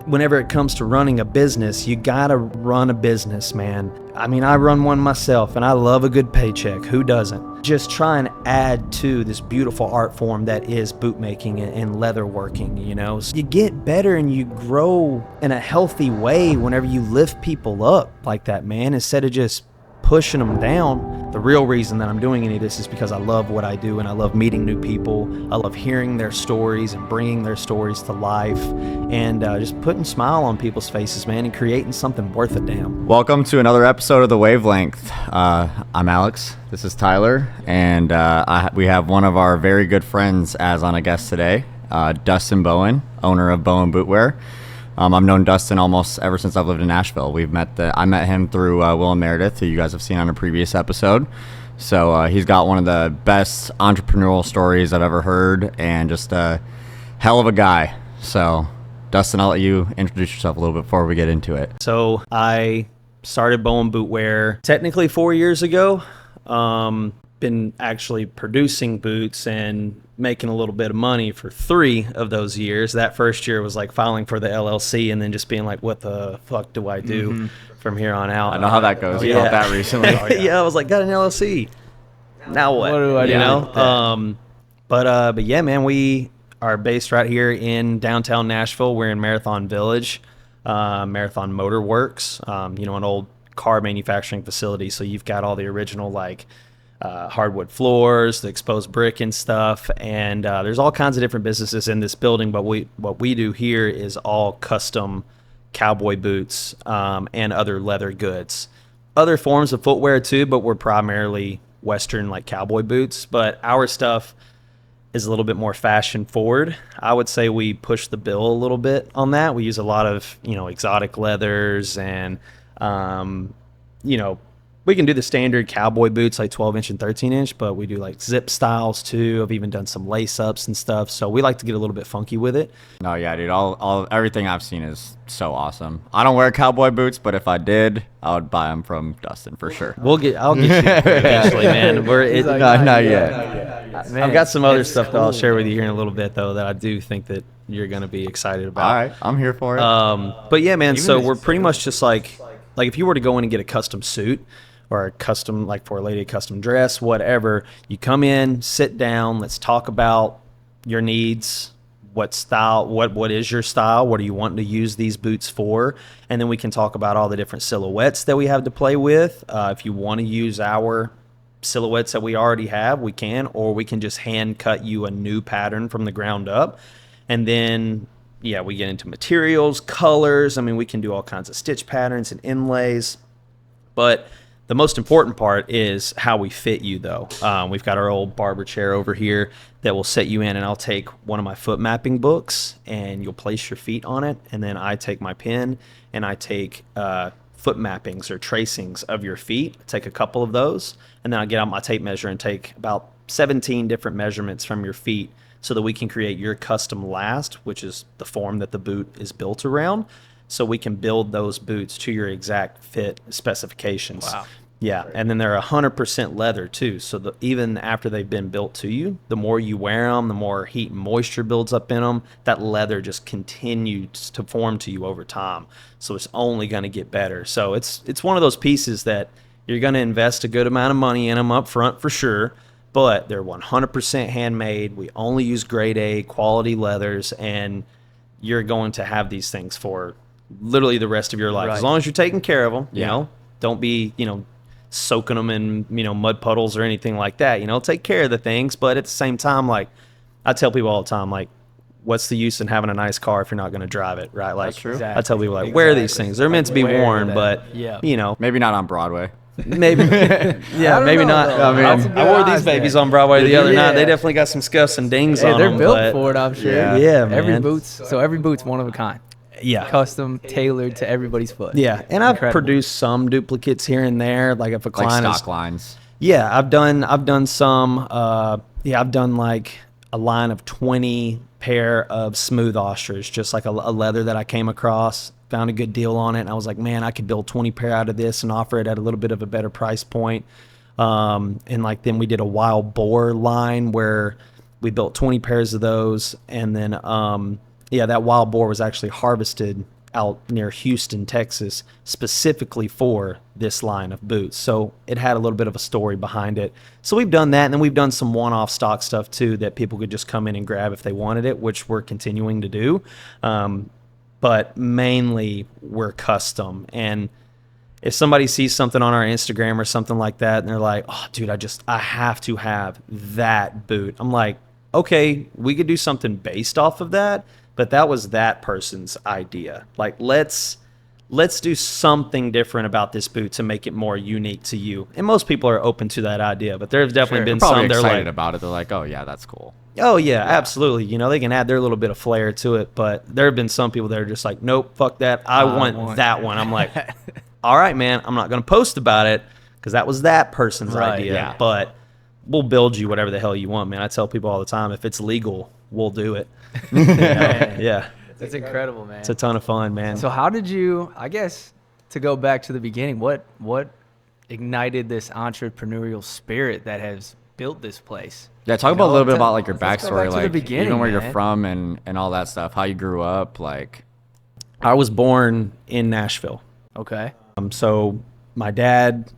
whenever it comes to running a business, you gotta run a business, man. I mean, I run one myself, and I love a good paycheck. Who doesn't? Just try and add to this beautiful art form that is bootmaking and leatherworking, you know? So you get better and you grow in a healthy way whenever you lift people up like that, man, instead of just pushing them down. The real reason that I'm doing any of this is because I love what I do and I love meeting new people. I love hearing their stories and bringing their stories to life and just putting a smile on people's faces, man, and creating something worth a damn. Welcome to another episode of the Wavelength. I'm Alex. This is Tyler, and we have one of our very good friends as on a guest today, Dustin Bowen, owner of Bowen Bootwear. I've known Dustin almost ever since I've lived in Nashville. I met him through Will and Meredith, who you guys have seen on a previous episode. So he's got one of the best entrepreneurial stories I've ever heard, and just a hell of a guy. So, Dustin, I'll let you introduce yourself a little bit before we get into it. So I started Bowen Bootwear technically 4 years ago. Been actually producing boots and making a little bit of money for 3 of those years. That first year was like filing for the LLC and then just being like, what the fuck do I do from here on out? I know how that goes. You felt that recently. Yeah, I was like, got an LLC. Now what? What do I do? You know? But yeah, man, we are based right here in downtown Nashville. We're in Marathon Village, Marathon Motor Works, an old car manufacturing facility. So you've got all the original hardwood floors, the exposed brick and stuff, and there's all kinds of different businesses in this building, but what we do here is all custom cowboy boots and other leather goods. Other forms of footwear too, but we're primarily Western cowboy boots, but our stuff is a little bit more fashion forward. I would say we push the bill a little bit on that. We use a lot of exotic leathers and we can do the standard cowboy boots, 12-inch and 13-inch, but we do zip styles too. I've even done some lace-ups and stuff. So we like to get a little bit funky with it. No, yeah, dude. Everything I've seen is so awesome. I don't wear cowboy boots, but if I did, I would buy them from Dustin for sure. I'll get you eventually, man. Not yet. I've got some other stuff that I'll share with you here in a little bit, though, that I do think that you're going to be excited about. All right, I'm here for it. But yeah, man. So we're pretty much just like if you were to go in and get a custom suit, or a custom, for a lady, a custom dress, whatever, you come in, sit down, let's talk about your needs, what style, what is your style, what are you wanting to use these boots for, and then we can talk about all the different silhouettes that we have to play with. If you want to use our silhouettes that we already have, we can, or we can just hand cut you a new pattern from the ground up. And then, yeah, we get into materials, colors. I mean, we can do all kinds of stitch patterns and inlays, but the most important part is how we fit you, though. We've got our old barber chair over here that will set you in, and I'll take one of my foot mapping books, and you'll place your feet on it, and then I take my pen, and I take foot mappings or tracings of your feet. I take a couple of those, and then I get out my tape measure and take about 17 different measurements from your feet so that we can create your custom last, which is the form that the boot is built around. So we can build those boots to your exact fit specifications. Wow. Yeah, and then they're 100% leather too. So even after they've been built to you, the more you wear them, the more heat and moisture builds up in them. That leather just continues to form to you over time. So it's only going to get better. So it's one of those pieces that you're going to invest a good amount of money in them up front for sure. But they're 100% handmade. We only use grade A quality leathers, and you're going to have these things for literally the rest of your life. Right. As long as you're taking care of them, don't be, soaking them in, mud puddles or anything like that. Take care of the things, but at the same time, I tell people all the time, what's the use in having a nice car if you're not going to drive it, right? That's true. I tell people, wear these things. They're meant to be worn, but, maybe not on Broadway. Maybe, maybe not. I wore these babies on Broadway the other night. They definitely got some scuffs and dings on them. They're built for it, I'm sure. Yeah, man. Every boot's one of a kind. Yeah, custom, tailored to everybody's foot. Yeah, and I've produced some duplicates here and there, if a client stock lines. Yeah, I've done some. I've done a line of 20 pair of smooth ostrich, just a leather that I came across, found a good deal on it, and I was like, man, I could build 20 pair out of this and offer it at a little bit of a better price point. And then we did a wild boar line where we built 20 pairs of those, and then that wild boar was actually harvested out near Houston, Texas, specifically for this line of boots. So it had a little bit of a story behind it. So we've done that, and then we've done some one-off stock stuff too that people could just come in and grab if they wanted it, which we're continuing to do. But mainly we're custom. And if somebody sees something on our Instagram or something like that and they're like, oh, dude, I have to have that boot. I'm like, okay, we could do something based off of that, but that was that person's idea. Like, let's do something different about this boot to make it more unique to you. And most people are open to that idea, but there's definitely been they're some they're like excited about it. They're like, oh yeah, that's cool. Oh yeah, absolutely. You know, they can add their little bit of flair to it, but there have been some people that are just like, nope, fuck that. I want that one. I'm like, all right, man, I'm not going to post about it because that was that person's idea. Yeah. But we'll build you whatever the hell you want, man. I tell people all the time, if it's legal, we'll do it. Yeah. That's incredible, man. It's a ton of fun, man. So how did you, I guess, to go back to the beginning, what ignited this entrepreneurial spirit that has built this place? Yeah, talk about a little bit about like your let's go backstory, back to the like beginning, even where man. you're from and all that stuff, how you grew up, like. I was born in Nashville. Okay. So my dad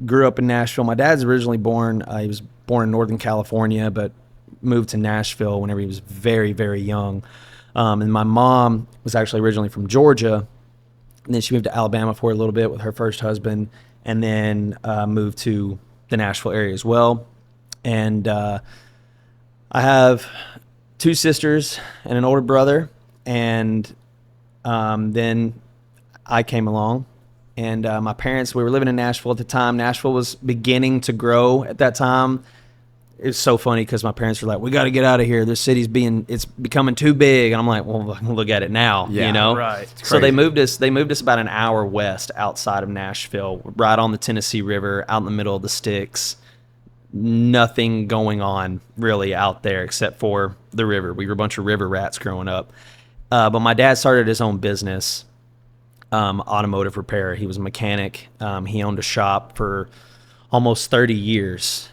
grew up in Nashville. My dad's originally born, he was born in Northern California, but moved to Nashville whenever he was very, very young. And my mom was actually originally from Georgia. And then she moved to Alabama for a little bit with her first husband, and then moved to the Nashville area as well. And I have two sisters and an older brother. And then I came along. And my parents, we were living in Nashville at the time. Nashville was beginning to grow at that time. It's so funny because my parents were like, we got to get out of here. This city's it's becoming too big. And I'm like, well, look at it now, you know? Right. So they moved us about an hour west outside of Nashville, right on the Tennessee River, out in the middle of the sticks. Nothing going on really out there except for the river. We were a bunch of river rats growing up. But my dad started his own business. Automotive repair. He was a mechanic. He owned a shop for almost 30 years,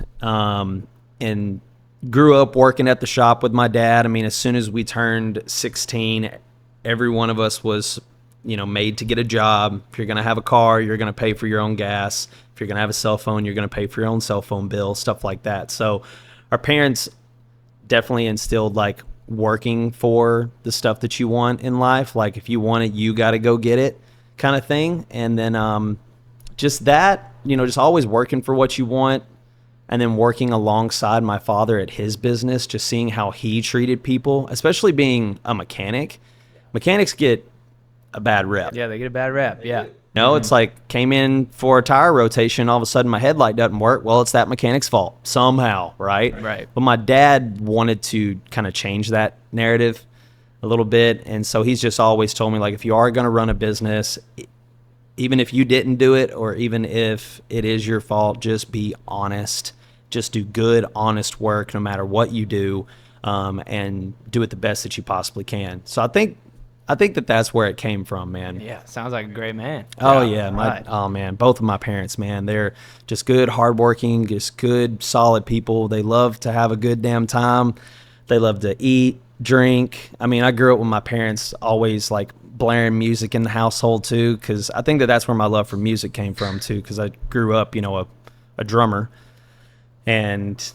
and grew up working at the shop with my dad. I mean, as soon as we turned 16, every one of us was, made to get a job. If you're going to have a car, you're going to pay for your own gas. If you're going to have a cell phone, you're going to pay for your own cell phone bill, stuff like that. So our parents definitely instilled like working for the stuff that you want in life. Like if you want it, you got to go get it kind of thing. And then just that, just always working for what you want, and then working alongside my father at his business, just seeing how he treated people, especially being a mechanic. Mechanics get a bad rep. Yeah, they get a bad rap. Yeah. No, it's like came in for a tire rotation. All of a sudden my headlight doesn't work. Well, it's that mechanic's fault somehow, right? Right. But my dad wanted to kind of change that narrative a little bit. And so he's just always told me, like, if you are going to run a business, even if you didn't do it, or even if it is your fault, just be honest. Just do good, honest work no matter what you do, and do it the best that you possibly can. So I think that that's where it came from, man. Yeah, sounds like a great man. Oh yeah, oh man, both of my parents, man, they're just good, hardworking, just good, solid people. They love to have a good damn time. They love to eat, drink. I mean, I grew up with my parents always like blaring music in the household too, because I think that that's where my love for music came from too, because I grew up, a drummer, and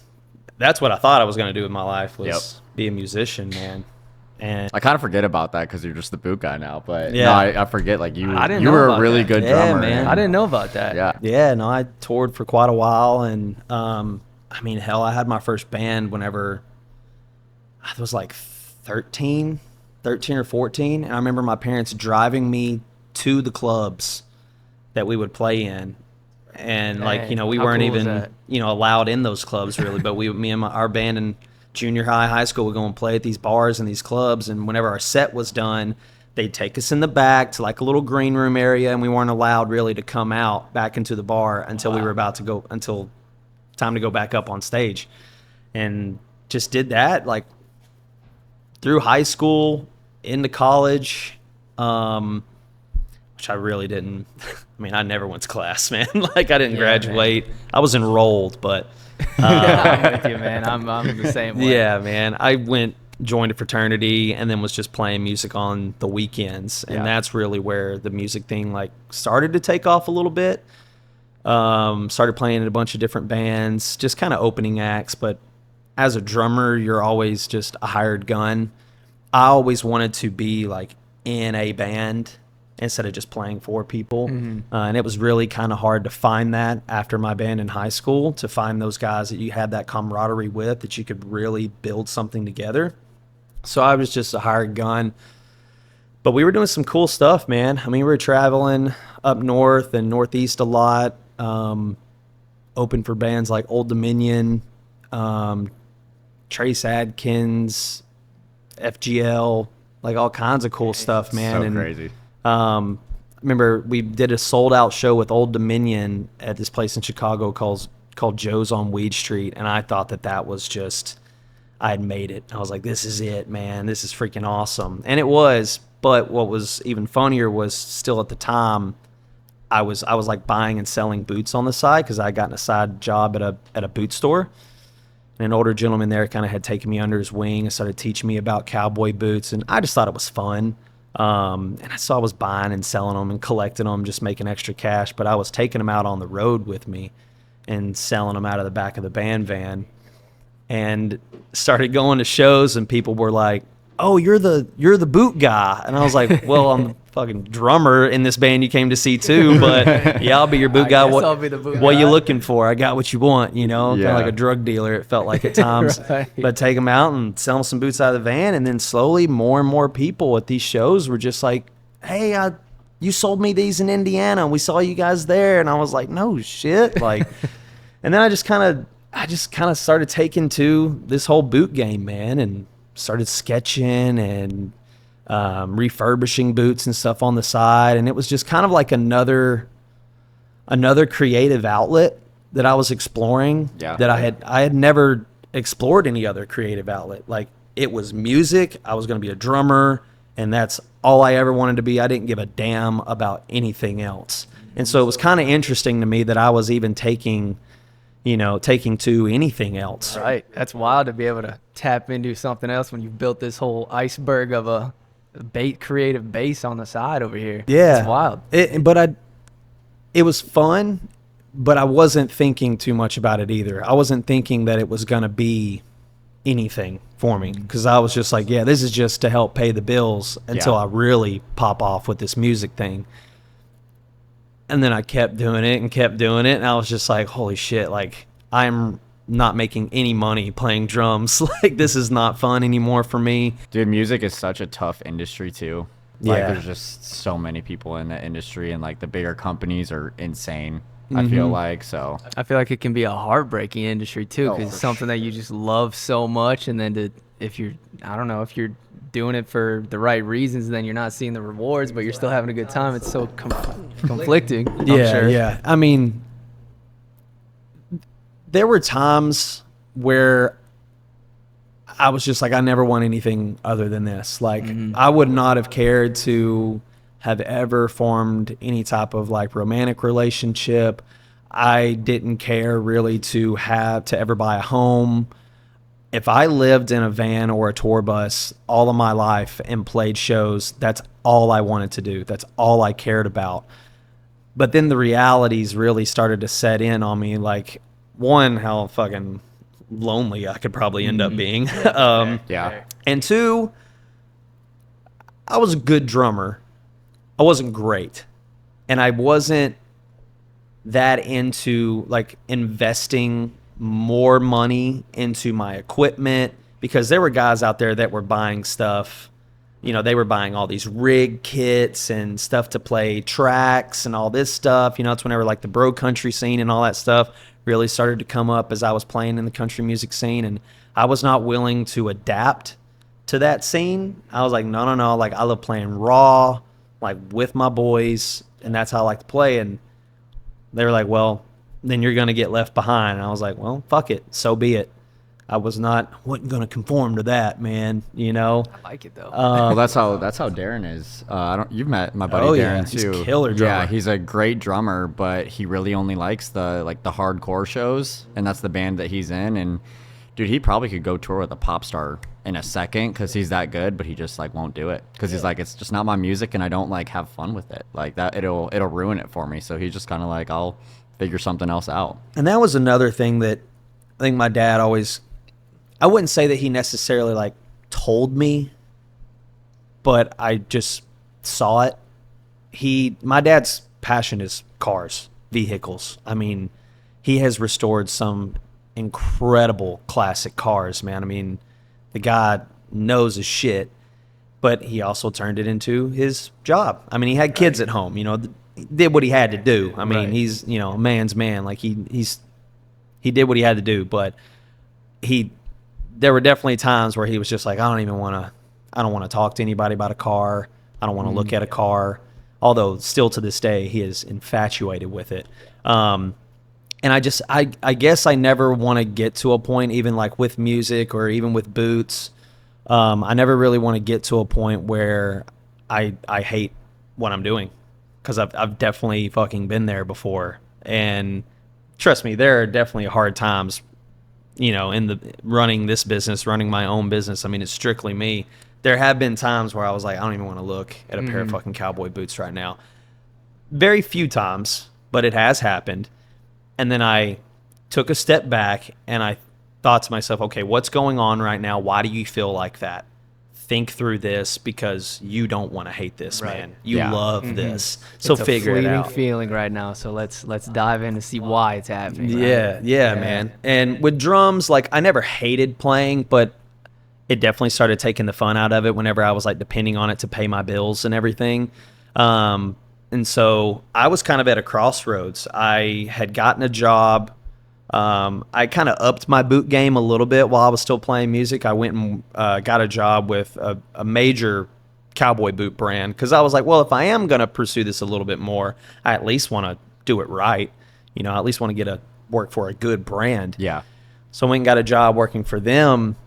that's what I thought I was going to do with my life was be a musician, man. And I kind of forget about that because you're just the boot guy now, but Yeah. no, I forget, like you didn't you know were a about really that. good Yeah, drummer. man. and- I didn't know about that. Yeah. yeah, no, I toured for quite a while, and I mean, hell, I had my first band whenever I was like 13 or 14, and I remember my parents driving me to the clubs that we would play in, and like, Dang, we how weren't cool was even that? allowed in those clubs really, but me and our band in junior high school would go and play at these bars and these clubs, and whenever our set was done, they'd take us in the back to like a little green room area, and we weren't allowed really to come out back into the bar until we were about to go, until time to go back up on stage. And just did that like through high school into college, which I really didn't. I mean, I never went to class, man. Like I didn't graduate. Man. I was enrolled, but I'm with you, man. I'm the same way. yeah, man. I went joined a fraternity, and then was just playing music on the weekends. And that's really where the music thing like started to take off a little bit. Started playing in a bunch of different bands, just kind of opening acts. But as a drummer, you're always just a hired gun. I always wanted to be like in a band instead of just playing for people. And it was really kind of hard to find that after my band in high school, to find those guys that you had that camaraderie with, that you could really build something together. So I was just a hired gun. But we were doing some cool stuff, man. I mean, we were traveling up north and northeast a lot, open for bands like Old Dominion, Trace Adkins, FGL, like all kinds of cool stuff, man. So crazy. Remember we did a sold out show with Old Dominion at this place in Chicago called Joe's on Weed Street. And I thought that was just, I had made it. I was like, this is it, man. This is freaking awesome. And it was, but what was even funnier was still at the time, I was like buying and selling boots on the side, because I had gotten a side job at a boot store. And an older gentleman there kind of had taken me under his wing and started teaching me about cowboy boots. And I just thought it was fun. And I was buying and selling them and collecting them, just making extra cash. But I was taking them out on the road with me and selling them out of the back of the band van, and started going to shows, and people were like, oh, you're the boot guy. And I was like, well, I'm the fucking drummer in this band you came to see too, but yeah, I'll be your boot guy. I'll be the boot guy. What you looking for? I got what you want, kind of like a drug dealer, it felt like at times. Right. But take them out and sell them some boots out of the van, and then slowly more and more people at these shows were just like, hey, you sold me these in Indiana, and we saw you guys there. And I was like, no shit. Like, and then I just kind of started taking to this whole boot game, man, and started sketching and refurbishing boots and stuff on the side. And it was just kind of like another creative outlet that I was exploring, that I had never explored any other creative outlet. Like, it was music. I was going to be a drummer, and that's all I ever wanted to be. I didn't give a damn about anything else. And so it was kind of interesting to me that I was even taking to anything else. Right. That's wild to be able to tap into something else when you've built this whole iceberg of a creative base on the side over here. Yeah. It's wild. It was fun, but I wasn't thinking too much about it either. I wasn't thinking that it was going to be anything for me, because I was just like, yeah, this is just to help pay the bills until I really pop off with this music thing. And then I kept doing it, and I was just like, holy shit, like, I'm not making any money playing drums. Like, this is not fun anymore for me. Dude, music is such a tough industry too. Like, there's just so many people in the industry, and like the bigger companies are insane. I feel like, so I feel like it can be a heartbreaking industry too, because it's something that you just love so much, and then if you're doing it for the right reasons, then you're not seeing the rewards, but you're still having a good time. It's so conflicting. I'm sure. Yeah. I mean, there were times where I was just like, I never want anything other than this. Like, I would not have cared to have ever formed any type of like romantic relationship. I didn't care really to ever buy a home. If I lived in a van or a tour bus all of my life and played shows, that's all I wanted to do. That's all I cared about. But then the realities really started to set in on me. Like, one, how fucking lonely I could probably end up being. And two, I was a good drummer. I wasn't great. And I wasn't that into like investing more money into my equipment, because there were guys out there that were buying stuff. They were buying all these rig kits and stuff to play tracks and all this stuff. It's whenever like the bro country scene and all that stuff really started to come up as I was playing in the country music scene, and I was not willing to adapt to that scene. I was like, no, like, I love playing raw, like with my boys, and that's how I like to play. And they were like, well, then you're going to get left behind. And I was like, well, fuck it, so be it. I wasn't going to conform to that, man. I like it though. Well, that's how Darren is. You've met my buddy Darren too. He's a killer drummer. Yeah, he's a great drummer, but he really only likes the hardcore shows, and that's the band that he's in. And Dude, he probably could go tour with a pop star in a second because he's that good, but he just like won't do it because he's like, it's just not my music and I don't like have fun with it. Like that, it'll ruin it for me. So he's just kind of like, I'll figure something else out. And that was another thing that I think my dad always, I wouldn't say that he necessarily like told me, but I just saw it. My dad's passion is cars, vehicles. I mean, he has restored some incredible classic cars, man. I mean, the guy knows his shit, but he also turned it into his job. I mean, he had kids at home, you know, he did what he had to do. I mean, he's, you know, a man's man. Like he did what he had to do, but there were definitely times where he was just like, I don't want to talk to anybody about a car. I don't want to look at a car. Although still to this day, he is infatuated with it. And I guess I never want to get to a point, even like with music or even with boots. I never really want to get to a point where I hate what I'm doing, because I've definitely fucking been there before. And trust me, there are definitely hard times, you know, in running this business, running my own business. I mean, it's strictly me. There have been times where I was like, I don't even want to look at a pair of fucking cowboy boots right now. Very few times, but it has happened. And then I took a step back and I thought to myself, okay, what's going on right now? Why do you feel like that? Think through this, because you don't want to hate this, man. You love this. So it's figure it out. It's a fleeting feeling right now. So let's dive in to see why it's happening. Right? Yeah, man. And with drums, like, I never hated playing, but it definitely started taking the fun out of it whenever I was like depending on it to pay my bills and everything. And so I was kind of at a crossroads. I had gotten a job. I kind of upped my boot game a little bit while I was still playing music. I went and got a job with a major cowboy boot brand, because I was like, well, if I am going to pursue this a little bit more, I at least want to do it right. You know, I at least want to work for a good brand. Yeah. So I went and got a job working for them.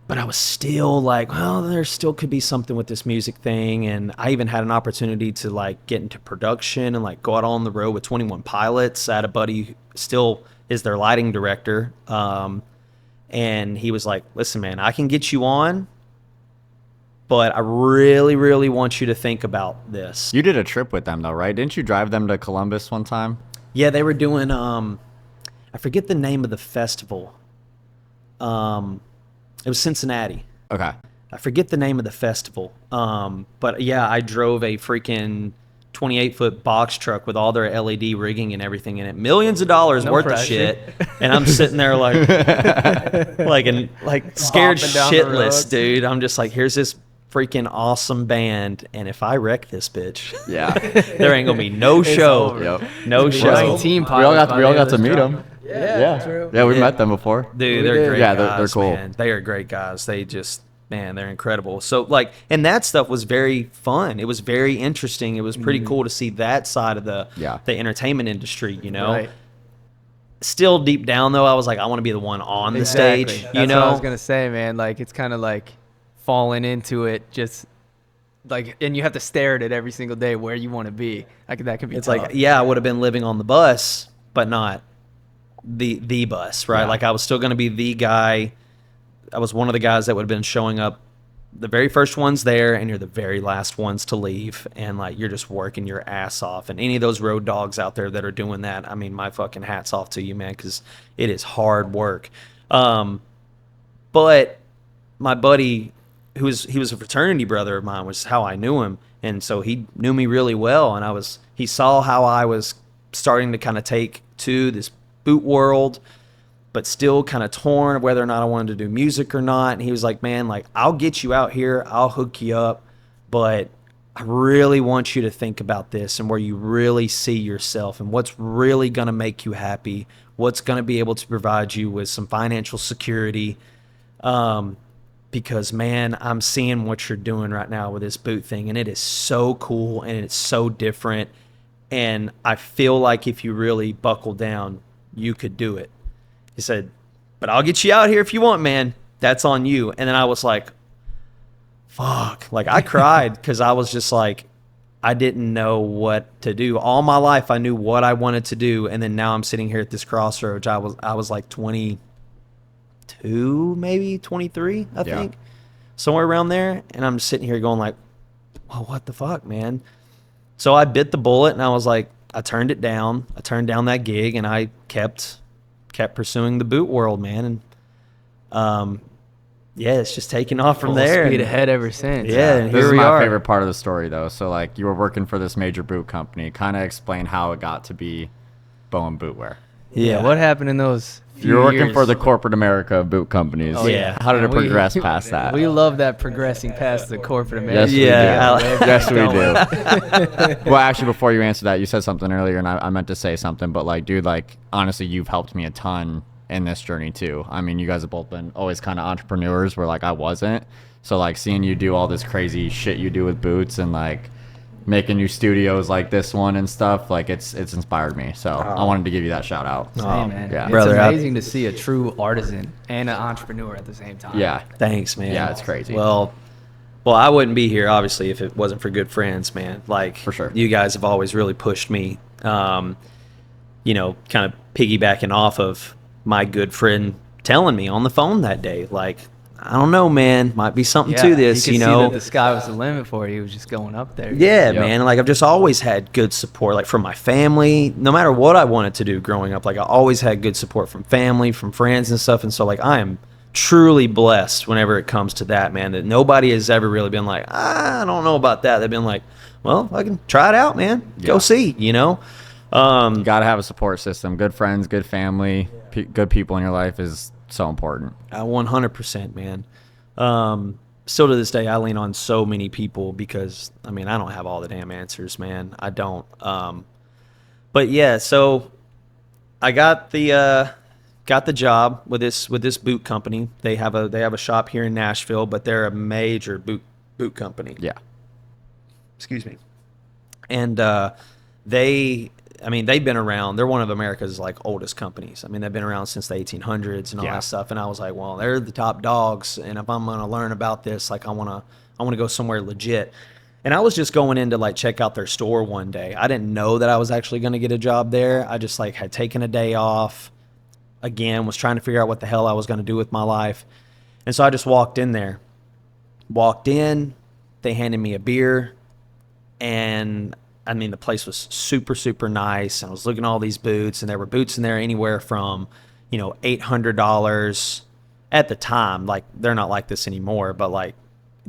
But I was still like, well, there still could be something with this music thing. And I even had an opportunity to like get into production and like go out on the road with 21 Pilots. I had a buddy who still is their lighting director. And he was like, listen, man, I can get you on, but I really, really want you to think about this. You did a trip with them though, right? Didn't you drive them to Columbus one time? Yeah, they were doing, I forget the name of the festival. It was Cincinnati. Okay. I forget the name of the festival. But yeah, I drove a freaking 28-foot box truck with all their LED rigging and everything in it. Millions of dollars worth of shit. And I'm sitting there like scared shitless, dude. I'm just like, here's this freaking awesome band, and if I wreck this bitch, there ain't gonna be no show. No show. 19 we all got to meet them. Yeah, true. Yeah, we met them before. Dude, they're great guys. They're cool. Man. They are great guys. They just, man, they're incredible. So like, and that stuff was very fun. It was very interesting. It was pretty cool to see that side of the entertainment industry, you know. Right. Still deep down though, I was like, I want to be the one on the stage. That's you know, what I was gonna say, man. Like, it's kind of like falling into it, just like, and you have to stare at it every single day where you want to be. Like, that could be. It's tough. like, yeah, I would have been living on the bus, but not the bus, right? Like, I was still going to be the guy. I was one of the guys that would have been showing up the very first ones there, and you're the very last ones to leave, and like, you're just working your ass off. And any of those road dogs out there that are doing that, I mean, my fucking hat's off to you, man, because it is hard work. But my buddy, he was a fraternity brother of mine, was how I knew him, and so he knew me really well, and he saw how I was starting to kind of take to this boot world, but still kind of torn whether or not I wanted to do music or not. And he was like, man, like, I'll get you out here, I'll hook you up, but I really want you to think about this and where you really see yourself and what's really going to make you happy, what's going to be able to provide you with some financial security. Because, man, I'm seeing what you're doing right now with this boot thing, and it is so cool and it's so different. And I feel like if you really buckle down, you could do it. He said, but I'll get you out here if you want, man. That's on you. And then I was like, fuck. Like, I cried because I was just like, I didn't know what to do. All my life, I knew what I wanted to do. And then now I'm sitting here at this crossroads. I was like 20, 22, maybe 23, I think, somewhere around there. And I'm just sitting here going like, well, what the fuck, man? So I bit the bullet, and I was like, I turned it down. I turned down that gig, and I kept pursuing the boot world, man. And it's just taking off from there. Speed ahead ever since. Yeah, and this here is we my are. favorite part of the story, though. So, like, you were working for this major boot company. Kind of explain how it got to be Bowen Bootwear. Yeah, what happened in those few You're working years? for the corporate America of boot companies. Oh, yeah. How did it progress past that? We love that progressing past the corporate America. Yes, we do. Yes, we do. Well, actually, before you answer that, you said something earlier, and I meant to say something, but, like, dude, like, honestly, you've helped me a ton in this journey, too. I mean, you guys have both been always kind of entrepreneurs where, like, I wasn't. So, like, seeing you do all this crazy shit you do with boots and, like, making new studios like this one and stuff, like it's inspired me. So I wanted to give you that shout out. Hey, man. Yeah. It's Brother, amazing to see a true artisan and an entrepreneur at the same time. Yeah. Thanks, man. Yeah, it's crazy. Well, I wouldn't be here, obviously, if it wasn't for good friends, man. Like, For sure. You guys have always really pushed me, kind of piggybacking off of my good friend telling me on the phone that day, like, I don't know, man, might be something to this, See that the sky was the limit for you. He was just going up there. Yeah, Yep. man. Like, I've just always had good support, like, from my family. No matter what I wanted to do growing up, like, I always had good support from family, from friends and stuff. And so, like, I am truly blessed whenever it comes to that, man, that nobody has ever really been like, I don't know about that. They've been like, well, I can try it out, man. Go Yeah. see, You got to have a support system. Good friends, good family, good people in your life is so important. 100%, man. Still to this day, I lean on so many people because, I mean, I don't have all the damn answers, man. I don't. But yeah, so I got the job with this boot company. They have a shop here in Nashville, but they're a major boot company. Yeah. Excuse me. And they've been around. They're one of America's, like, oldest companies. I mean, they've been around since the 1800s and all that stuff. And I was like, well, they're the top dogs. And if I'm going to learn about this, like, I want to go somewhere legit. And I was just going in to, like, check out their store one day. I didn't know that I was actually going to get a job there. I just, like, had taken a day off. Again, was trying to figure out what the hell I was going to do with my life. And so I just walked in there. Walked in. They handed me a beer. And I mean, the place was super, super nice. And I was looking at all these boots, and there were boots in there anywhere from, $800 at the time. Like, they're not like this anymore, but, like,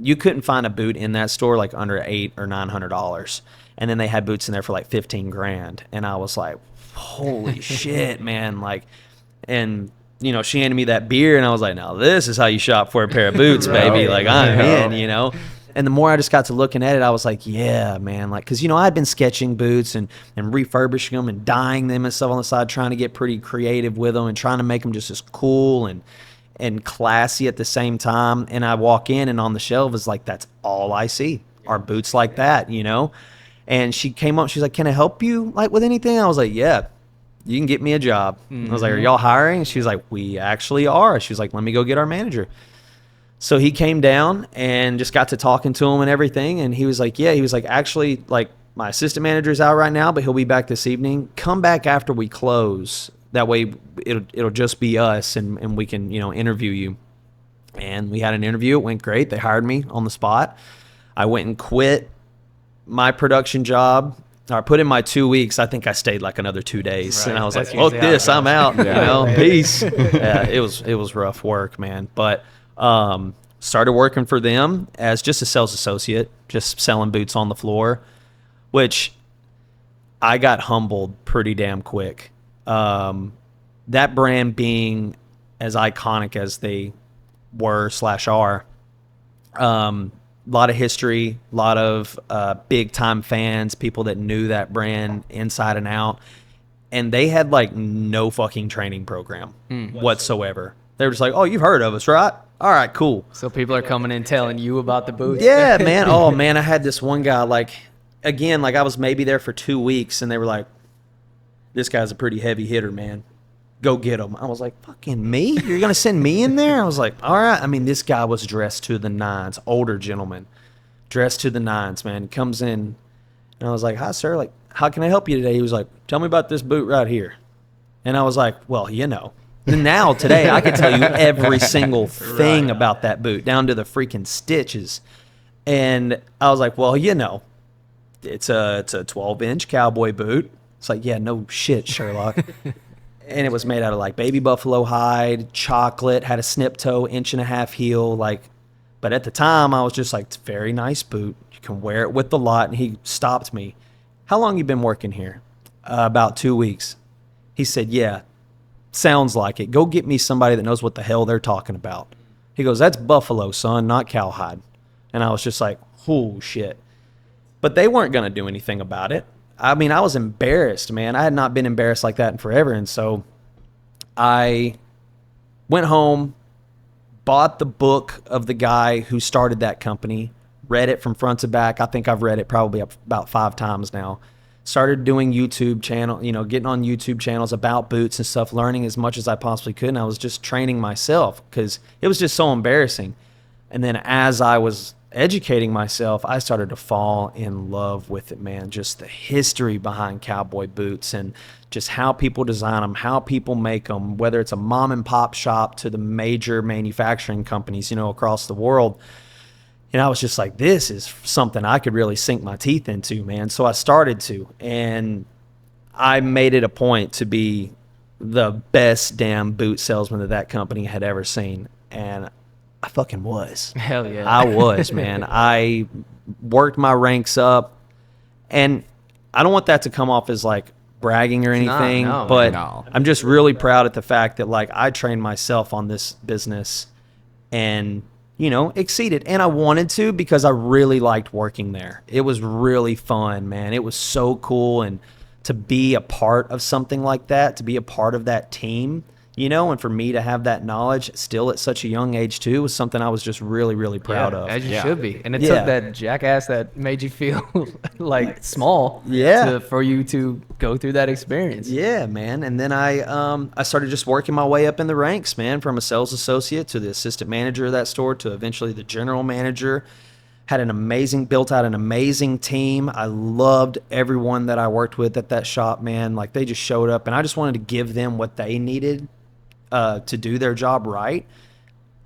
you couldn't find a boot in that store like under $800 or $900. And then they had boots in there for like 15 grand. And I was like, holy shit, man. Like, and she handed me that beer, and I was like, now this is how you shop for a pair of boots, baby. Like, I'm in, And the more I just got to looking at it, I was like, yeah, man. Like, because, I'd been sketching boots and refurbishing them and dyeing them and stuff on the side, trying to get pretty creative with them and trying to make them just as cool and classy at the same time. And I walk in, and on the shelf is like, that's all I see are boots like that, And she came up, she's like, can I help you, like, with anything? I was like, yeah, you can get me a job. I was like, are y'all hiring? And she was like, we actually are. She was like, let me go get our manager. So he came down and just got to talking to him and everything. And he was like, actually, like, my assistant manager's out right now, but he'll be back this evening. Come back after we close. That way it'll just be us, and we can, interview you. And we had an interview. It went great. They hired me on the spot. I went and quit my production job. I put in my 2 weeks. I think I stayed like another 2 days. Right. And I was That's like, fuck usually how it this, I'm goes. out, peace. Yeah, it was rough work, man. But started working for them as just a sales associate, just selling boots on the floor, which I got humbled pretty damn quick. That brand being as iconic as they were/are, a lot of history, a lot of big time fans, people that knew that brand inside and out, and they had like no fucking training program whatsoever. They were just like, oh, you've heard of us, right? All right, cool. So people are coming in telling you about the boots? Yeah, man. Oh, man, I had this one guy, like, again, like I was maybe there for 2 weeks, and they were like, this guy's a pretty heavy hitter, man. Go get him. I was like, fucking me? You're going to send me in there? I was like, all right. I mean, this guy was dressed to the nines, older gentleman, dressed to the nines, man. He comes in, and I was like, hi, sir. Like, how can I help you today? He was like, tell me about this boot right here. And I was like, well, And now, today, I can tell you every single thing about that boot, down to the freaking stitches. And I was like, well, it's a 12-inch cowboy boot. It's like, yeah, no shit, Sherlock. And it was made out of like baby buffalo hide, chocolate, had a snip toe, 1.5-inch heel. But at the time, I was just like, it's a very nice boot. You can wear it with the lot. And he stopped me. How long you been working here? About 2 weeks. He said, yeah, sounds like it. Go get me somebody that knows what the hell they're talking about. He goes, that's buffalo, son, not cowhide. And I was just like, oh, shit. But they weren't going to do anything about it. I mean, I was embarrassed, man. I had not been embarrassed like that in forever. And so I went home, bought the book of the guy who started that company, read it from front to back. I think I've read it probably about 5 times now. Started doing YouTube channel, getting on YouTube channels about boots and stuff, learning as much as I possibly could. And I was just training myself because it was just so embarrassing. And then as I was educating myself, I started to fall in love with it, man. Just the history behind cowboy boots and just how people design them, how people make them, whether it's a mom and pop shop to the major manufacturing companies, across the world. And I was just like, this is something I could really sink my teeth into, man. So I started to, and I made it a point to be the best damn boot salesman that company had ever seen. And I fucking was. Hell yeah. I was, man. I worked my ranks up, and I don't want that to come off as like bragging or anything, but I'm just really proud at the fact that like I trained myself on this business and exceeded. And I wanted to because I really liked working there. It was really fun, man. It was so cool. And to be a part of something like that, to be a part of that team, and for me to have that knowledge still at such a young age too was something I was just really, really proud of. As you should be. And it took that jackass that made you feel like small for you to go through that experience. Yeah, man. And then I started just working my way up in the ranks, man, from a sales associate to the assistant manager of that store to eventually the general manager. Built out an amazing team. I loved everyone that I worked with at that shop, man. Like they just showed up and I just wanted to give them what they needed to do their job right.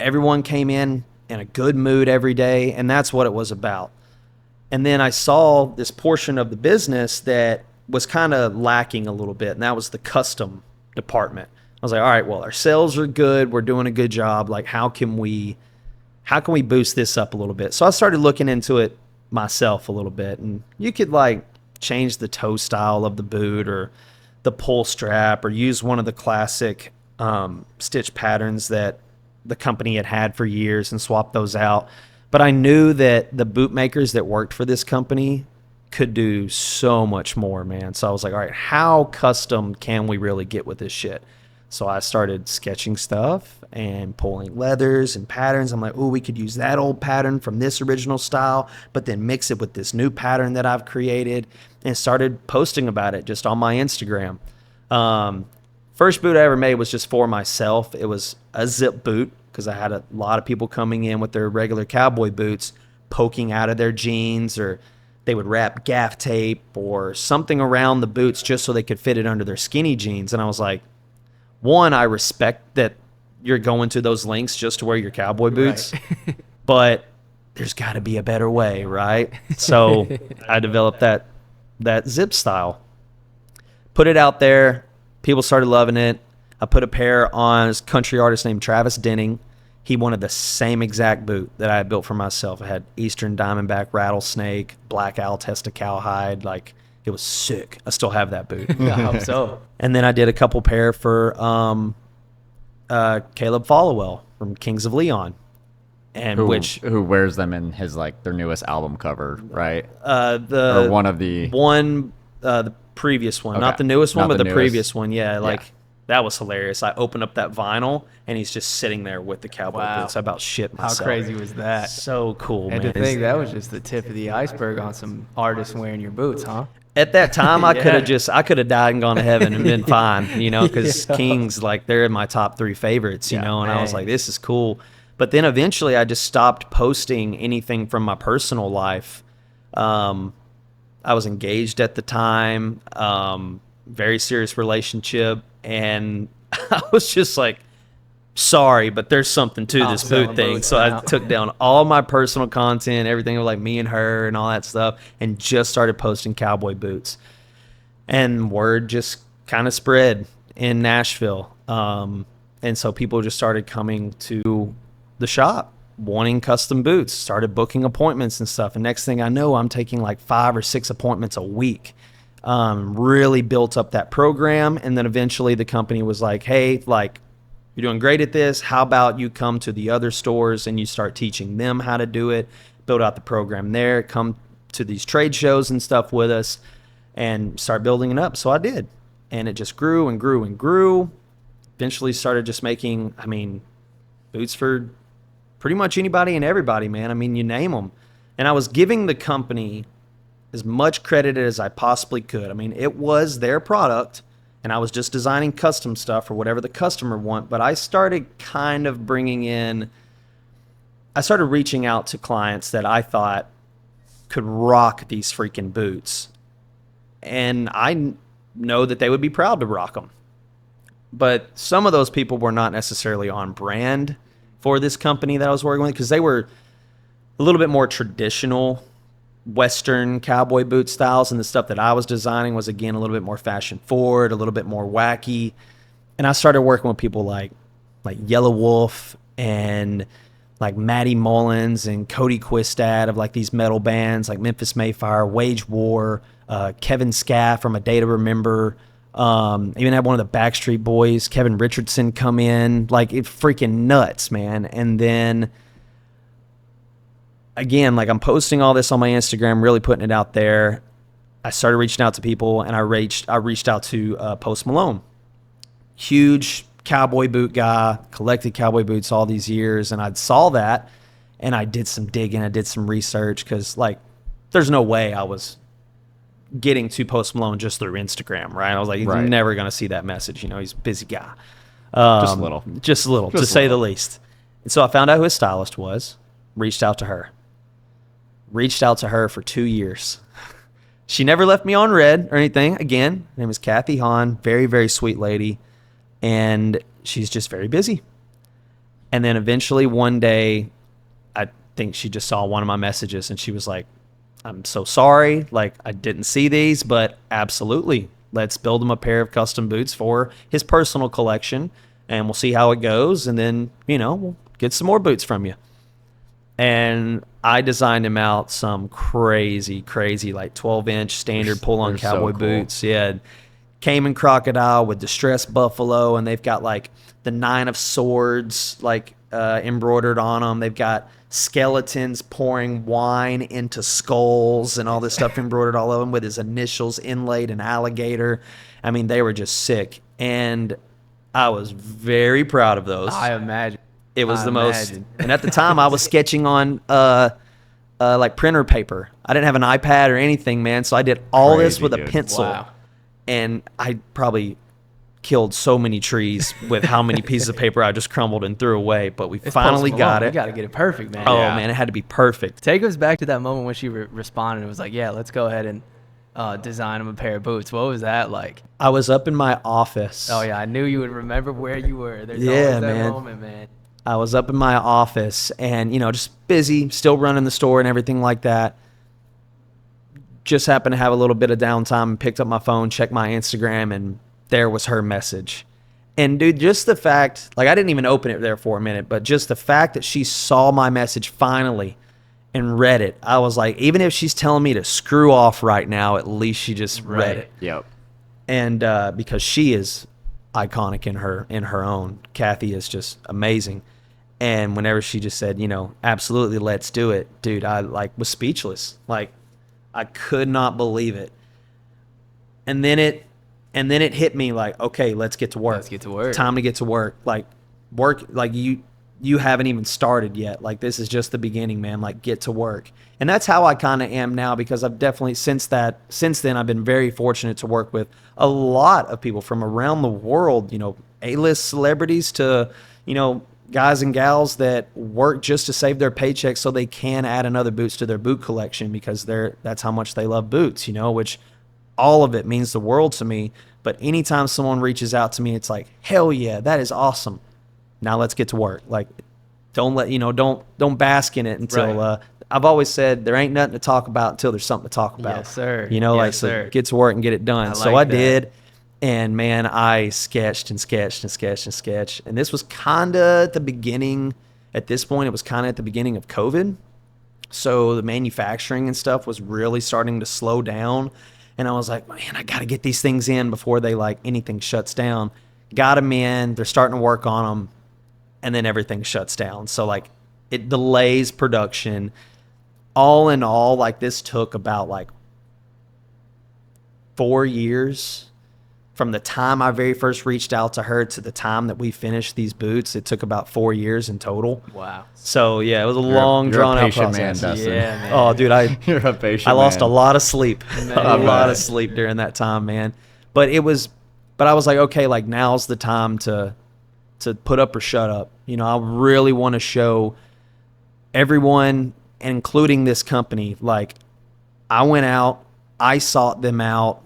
Everyone came in a good mood every day, and that's what it was about. And then I saw this portion of the business that was kind of lacking a little bit, and that was the custom department. I was like, all right, well, our sales are good. We're doing a good job. Like, how can we boost this up a little bit? So I started looking into it myself a little bit, and you could like change the toe style of the boot or the pull strap or use one of the classic stitch patterns that the company had for years and swap those out. But I knew that the bootmakers that worked for this company could do so much more, man. So I was like, all right, how custom can we really get with this shit? So I started sketching stuff and pulling leathers and patterns. I'm like, oh, we could use that old pattern from this original style, but then mix it with this new pattern that I've created, and started posting about it just on my Instagram. First boot I ever made was just for myself. It was a zip boot because I had a lot of people coming in with their regular cowboy boots poking out of their jeans, or they would wrap gaff tape or something around the boots just so they could fit it under their skinny jeans. And I was like, one, I respect that you're going to those lengths just to wear your cowboy boots, right. But there's got to be a better way, right? So I developed that zip style, put it out there. People started loving it. I put a pair on this country artist named Travis Denning. He wanted the same exact boot that I had built for myself. I had Eastern Diamondback rattlesnake, Black Owl Testa cowhide. Like, it was sick. I still have that boot. I hope so. And then I did a couple pair for Caleb Followell from Kings of Leon, and who wears them in his their newest album cover, right? The previous one, okay. Not the newest one, but the previous one. Yeah, that was hilarious. I opened up that vinyl, and he's just sitting there with the cowboy boots. I about shit myself. How crazy was that? So cool, man. And to think that was just the tip of the iceberg on some artists wearing your boots, huh? At that time, I could have died and gone to heaven and been fine, because Kings, they're in my top 3 favorites, and I was like, this is cool. But then eventually I just stopped posting anything from my personal life. I was engaged at the time, very serious relationship, and I was just like, sorry, but there's something to this boot thing. So I took down all my personal content, everything of like me and her and all that stuff, and just started posting cowboy boots. And word just kind of spread in Nashville. And so people just started coming to the shop, wanting custom boots, started booking appointments and stuff. And next thing I know, I'm taking like 5 or 6 appointments a week. Really built up that program. And then eventually the company was like, hey, like, you're doing great at this. How about you come to the other stores and you start teaching them how to do it, build out the program there, come to these trade shows and stuff with us, and start building it up. So I did. And it just grew and grew and grew. Eventually started just making, boots for pretty much anybody and everybody, man. You name them. And I was giving the company as much credit as I possibly could. It was their product, and I was just designing custom stuff for whatever the customer want. But I started kind of I started reaching out to clients that I thought could rock these freaking boots. And I know that they would be proud to rock them. But some of those people were not necessarily on brand for this company that I was working with, because they were a little bit more traditional Western cowboy boot styles, and the stuff that I was designing was, again, a little bit more fashion forward, a little bit more wacky. And I started working with people like Yellow Wolf and like Matty Mullins and Cody Quistad of like these metal bands like Memphis Mayfire, Wage War, Kevin Scaff from A Day to Remember. Even had one of the Backstreet Boys, Kevin Richardson, come in. Like, it freaking nuts, man. And then again, like, I'm posting all this on my Instagram, really putting it out there. I started reaching out to people, and I reached out to Post Malone. Huge cowboy boot guy, collected cowboy boots all these years, and I saw that, and I did some digging, I did some research, because, like, there's no way I was getting to Post Malone just through Instagram, right? I was like, he's never going to see that message. He's a busy guy. Just a little, to say the least. And so I found out who his stylist was, reached out to her for 2 years. She never left me on red or anything. Again, her name is Kathy Hahn, very, very sweet lady. And she's just very busy. And then eventually one day, I think she just saw one of my messages, and she was like, I'm so sorry, like, I didn't see these, but absolutely, let's build him a pair of custom boots for his personal collection, and we'll see how it goes, and then, we'll get some more boots from you. And I designed him out some crazy, like 12-inch standard pull-on cowboy boots. Yeah, Cayman crocodile with distressed buffalo, and they've got like the 9 of swords like embroidered on them. They've got skeletons pouring wine into skulls and all this stuff embroidered all over them with his initials inlaid in alligator. They were just sick, and I was very proud of those. I imagine. It was most, and at the time I was sketching on like printer paper. I didn't have an iPad or anything, man, so I did all this with a pencil. Wow. And I probably killed so many trees with how many pieces of paper I just crumbled and threw away, but we finally got it. You got to get it perfect, man. Oh, man, it had to be perfect. Take us back to that moment when she responded and was like, yeah, let's go ahead and design him a pair of boots. What was that like? I was up in my office. Oh, yeah, I knew you would remember where you were. There's always that moment, man. I was up in my office and, just busy, still running the store and everything like that. Just happened to have a little bit of downtime and picked up my phone, checked my Instagram, and there was her message. And dude, just the fact, like, I didn't even open it there for a minute, but just the fact that she saw my message finally and read it, I was like, even if she's telling me to screw off right now, at least she just read it. Yep. And because she is iconic in her own. Kathy is just amazing. And whenever she just said, absolutely, let's do it, dude, I was speechless. Like, I could not believe it. And then it hit me like, okay, let's get to work. Let's get to work. Time to get to work. Like, you haven't even started yet. Like, this is just the beginning, man. Like, get to work. And that's how I kind of am now, because I've definitely, since then, I've been very fortunate to work with a lot of people from around the world, A-list celebrities to, guys and gals that work just to save their paychecks so they can add another boots to their boot collection, because that's how much they love boots, which all of it means the world to me. But anytime someone reaches out to me, it's like, hell yeah, that is awesome. Now let's get to work. Like, don't bask in it until, Right. I've always said there ain't nothing to talk about until there's something to talk about. Yes, sir. So get to work and get it done. I So like I that. did. And man, I sketched and sketched and sketched and sketched. And this was kind of at the beginning, at this point, it was kind of at the beginning of COVID. So the manufacturing and stuff was really starting to slow down. And I was like, man, I got to get these things in before they anything shuts down. Got them in. They're starting to work on them. And then everything shuts down. So it delays production. All in all, this took about 4 years from the time I very first reached out to her to the time that we finished these boots. It took about 4 years in total. Wow. So yeah, it was a long, drawn out process. Man, Dustin. Yeah, man. Oh, dude, You're a patient I lost man. a lot of sleep, a Man. lot of sleep during that time, man. But I was like, okay, now's the time to put up or shut up. I really want to show everyone, including this company, I went out, I sought them out,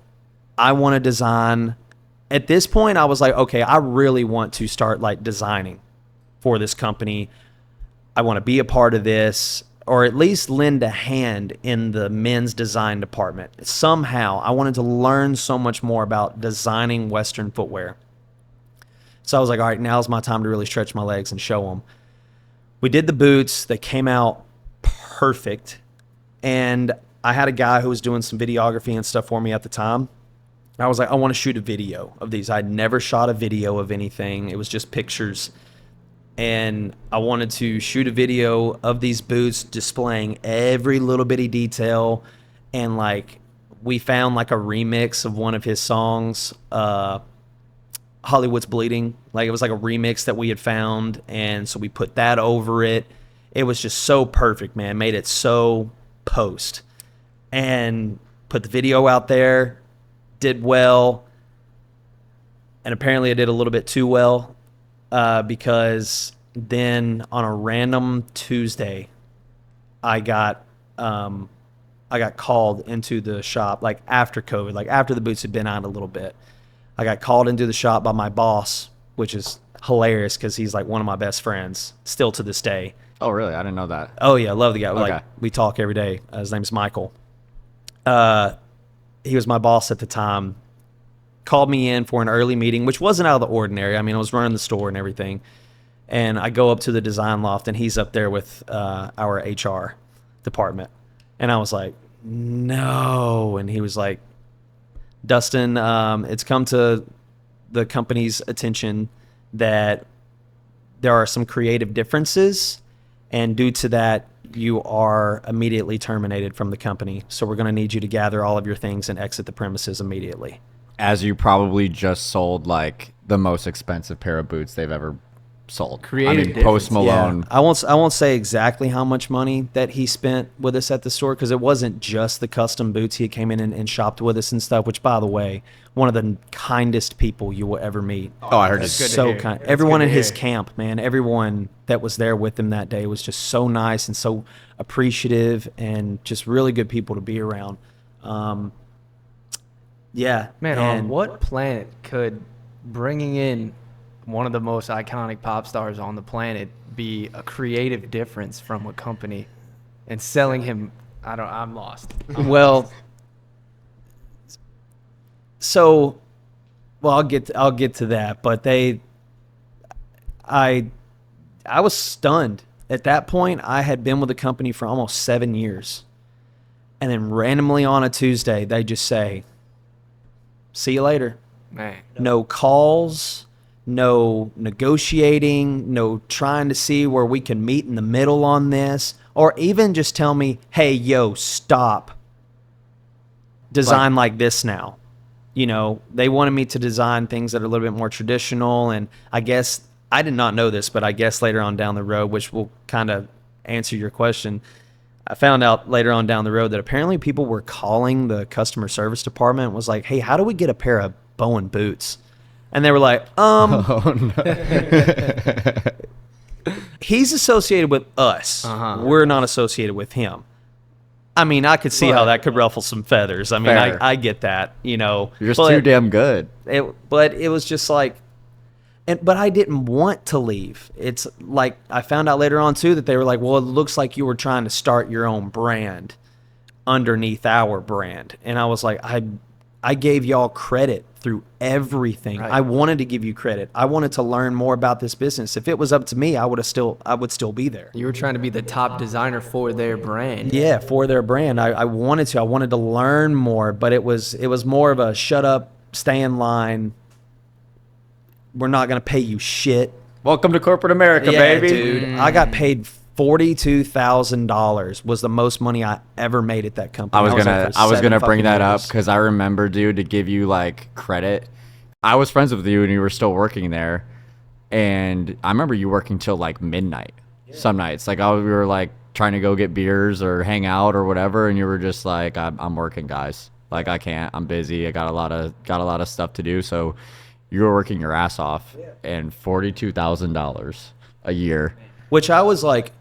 I want to design. At this point, I was like, okay, I really want to start designing for this company. I want to be a part of this, or at least lend a hand in the men's design department. Somehow, I wanted to learn so much more about designing Western footwear. So I was like, all right, now's my time to really stretch my legs and show them. We did the boots. They came out perfect. And I had a guy who was doing some videography and stuff for me at the time. I was like, I want to shoot a video of these. I'd never shot a video of anything. It was just pictures. And I wanted to shoot a video of these boots displaying every little bitty detail. And we found a remix of one of his songs, Hollywood's Bleeding. It was a remix that we had found. And so we put that over it. It was just so perfect, man. Made it so post. And put the video out there. Did well. And apparently I did a little bit too well. Because then on a random Tuesday, I got called into the shop after COVID, after the boots had been out a little bit. I got called into the shop by my boss, which is hilarious because he's one of my best friends still to this day. Oh, really? I didn't know that. Oh yeah, I love the guy. Okay. We talk every day. His name's Michael. He was my boss at the time. Called me in for an early meeting, which wasn't out of the ordinary. I mean, I was running the store and everything. And I go up to the design loft, and he's up there with our HR department. And I was like, no. And he was like, Dustin, it's come to the company's attention that there are some creative differences. And due to that, you are immediately terminated from the company. So we're going to need you to gather all of your things and exit the premises immediately. As you probably just sold the most expensive pair of boots they've ever sold. Creative Post difference. Malone. Yeah. I won't say exactly how much money that he spent with us at the store, because it wasn't just the custom boots. He came in and shopped with us and stuff, which, by the way, one of the kindest people you will ever meet. Oh, I heard That's it. good to So hear. kind. That's Everyone good in to his hear. camp, man, everyone that was there with him that day was just so nice and so appreciative and just really good people to be around. Yeah. Man, and on what planet could bringing in one of the most iconic pop stars on the planet be a creative difference from a company and selling him? I'm lost. Well, so, I'll get to that, but I was stunned. At that point, I had been with the company for almost 7 years. And then randomly on a Tuesday, they just say, see you later. Man, No calls, no negotiating, no trying to see where we can meet in the middle on this, or even just tell me, hey, yo, stop. Design like this now. They wanted me to design things that are a little bit more traditional, and I guess, I did not know this, but I guess later on down the road, which will kind of answer your question, I found out later on down the road that apparently people were calling the customer service department, was like, hey, how do we get a pair of Bowen boots? And they were like, Oh, no. he's associated with us. Uh-huh. We're not associated with him. I mean, I could see how that could ruffle some feathers. I mean, I get that, you know. You're just too damn good. But it was just like, but I didn't want to leave. It's like I found out later on too that they were like, well, it looks like you were trying to start your own brand underneath our brand. And I was like, I gave y'all credit through everything. Right. I wanted to give you credit. I wanted to learn more about this business. If it was up to me, I would still be there. You were trying to be the top designer for their brand. Yeah, for their brand. I wanted to learn more, but it was more of a shut up, stay in line. We're not going to pay you shit. Welcome to corporate America, baby. Dude. I got paid $42,000 was the most money I ever made at that company. I was gonna bring that up because I remember, dude, to give you like credit. I was friends with you and you were still working there, and I remember you working till like midnight some nights. Like we were like trying to go get beers or hang out or whatever, and you were just like, I'm working, guys. Like I can't. I'm busy. I got a lot of stuff to do. So you were working your ass off, and $42,000 a year. Which I was like,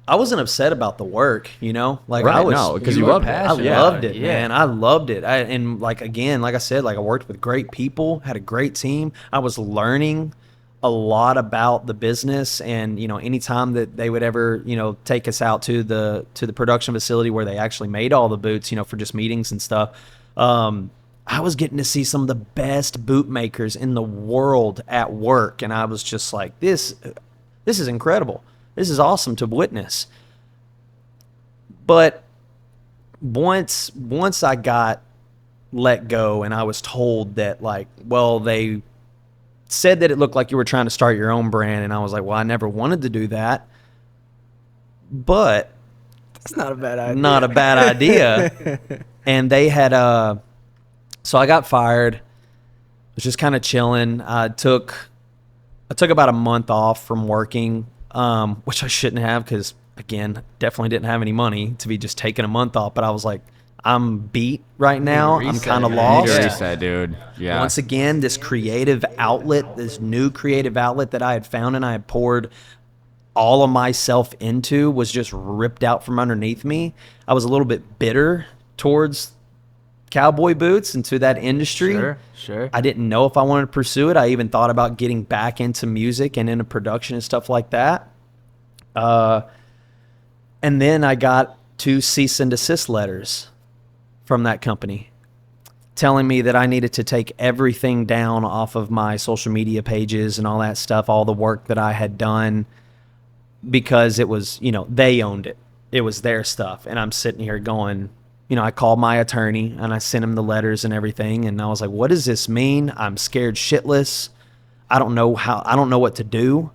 I wasn't upset about the work, you know, like right, I was, no, because you loved it. I loved it, man. I loved it. And like, again, like I said, like I worked with great people, had a great team. I was learning a lot about the business, and, you know, anytime that they would ever, you know, take us out to the production facility where they actually made all the boots, you know, for just meetings and stuff. I was getting to see some of the best bootmakers in the world at work. And I was just like, this is incredible. This is awesome to witness. But once I got let go and I was told that, like, well, they said that it looked like you were trying to start your own brand, and I was like, well, I never wanted to do that. But it's not a bad idea. Not a bad idea. And they had so I got fired. Was just kind of chilling. I took about a month off from working. Which I shouldn't have because, again, definitely didn't have any money to be just taking a month off. But I was like, I'm beat right now. I'm kind of lost. Reset, dude. Yeah. Once again, this creative outlet, this new creative outlet that I had found and I had poured all of myself into was just ripped out from underneath me. I was a little bit bitter towards cowboy boots and to that industry. Sure. I didn't know if I wanted to pursue it. I even thought about getting back into music and into production and stuff like that. And then I got 2 cease and desist letters from that company telling me that I needed to take everything down off of my social media pages and all that stuff, all the work that I had done, because it was, you know, they owned it. It was their stuff. And I'm sitting here going, you know, I called my attorney and I sent him the letters and everything. And I was like, what does this mean? I'm scared shitless. I don't know what to do.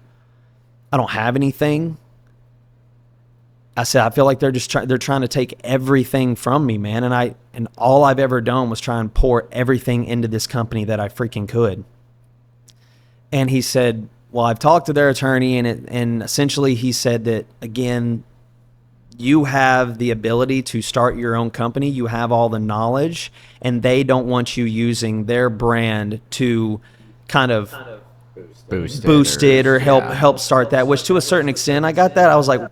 I don't have anything. I said, I feel like they're trying to take everything from me, man. And all I've ever done was try and pour everything into this company that I freaking could. And he said, well, I've talked to their attorney, and essentially he said that, again, you have the ability to start your own company. You have all the knowledge, and they don't want you using their brand to kind of boost it or help start that, which to a certain extent, I got that. I was like,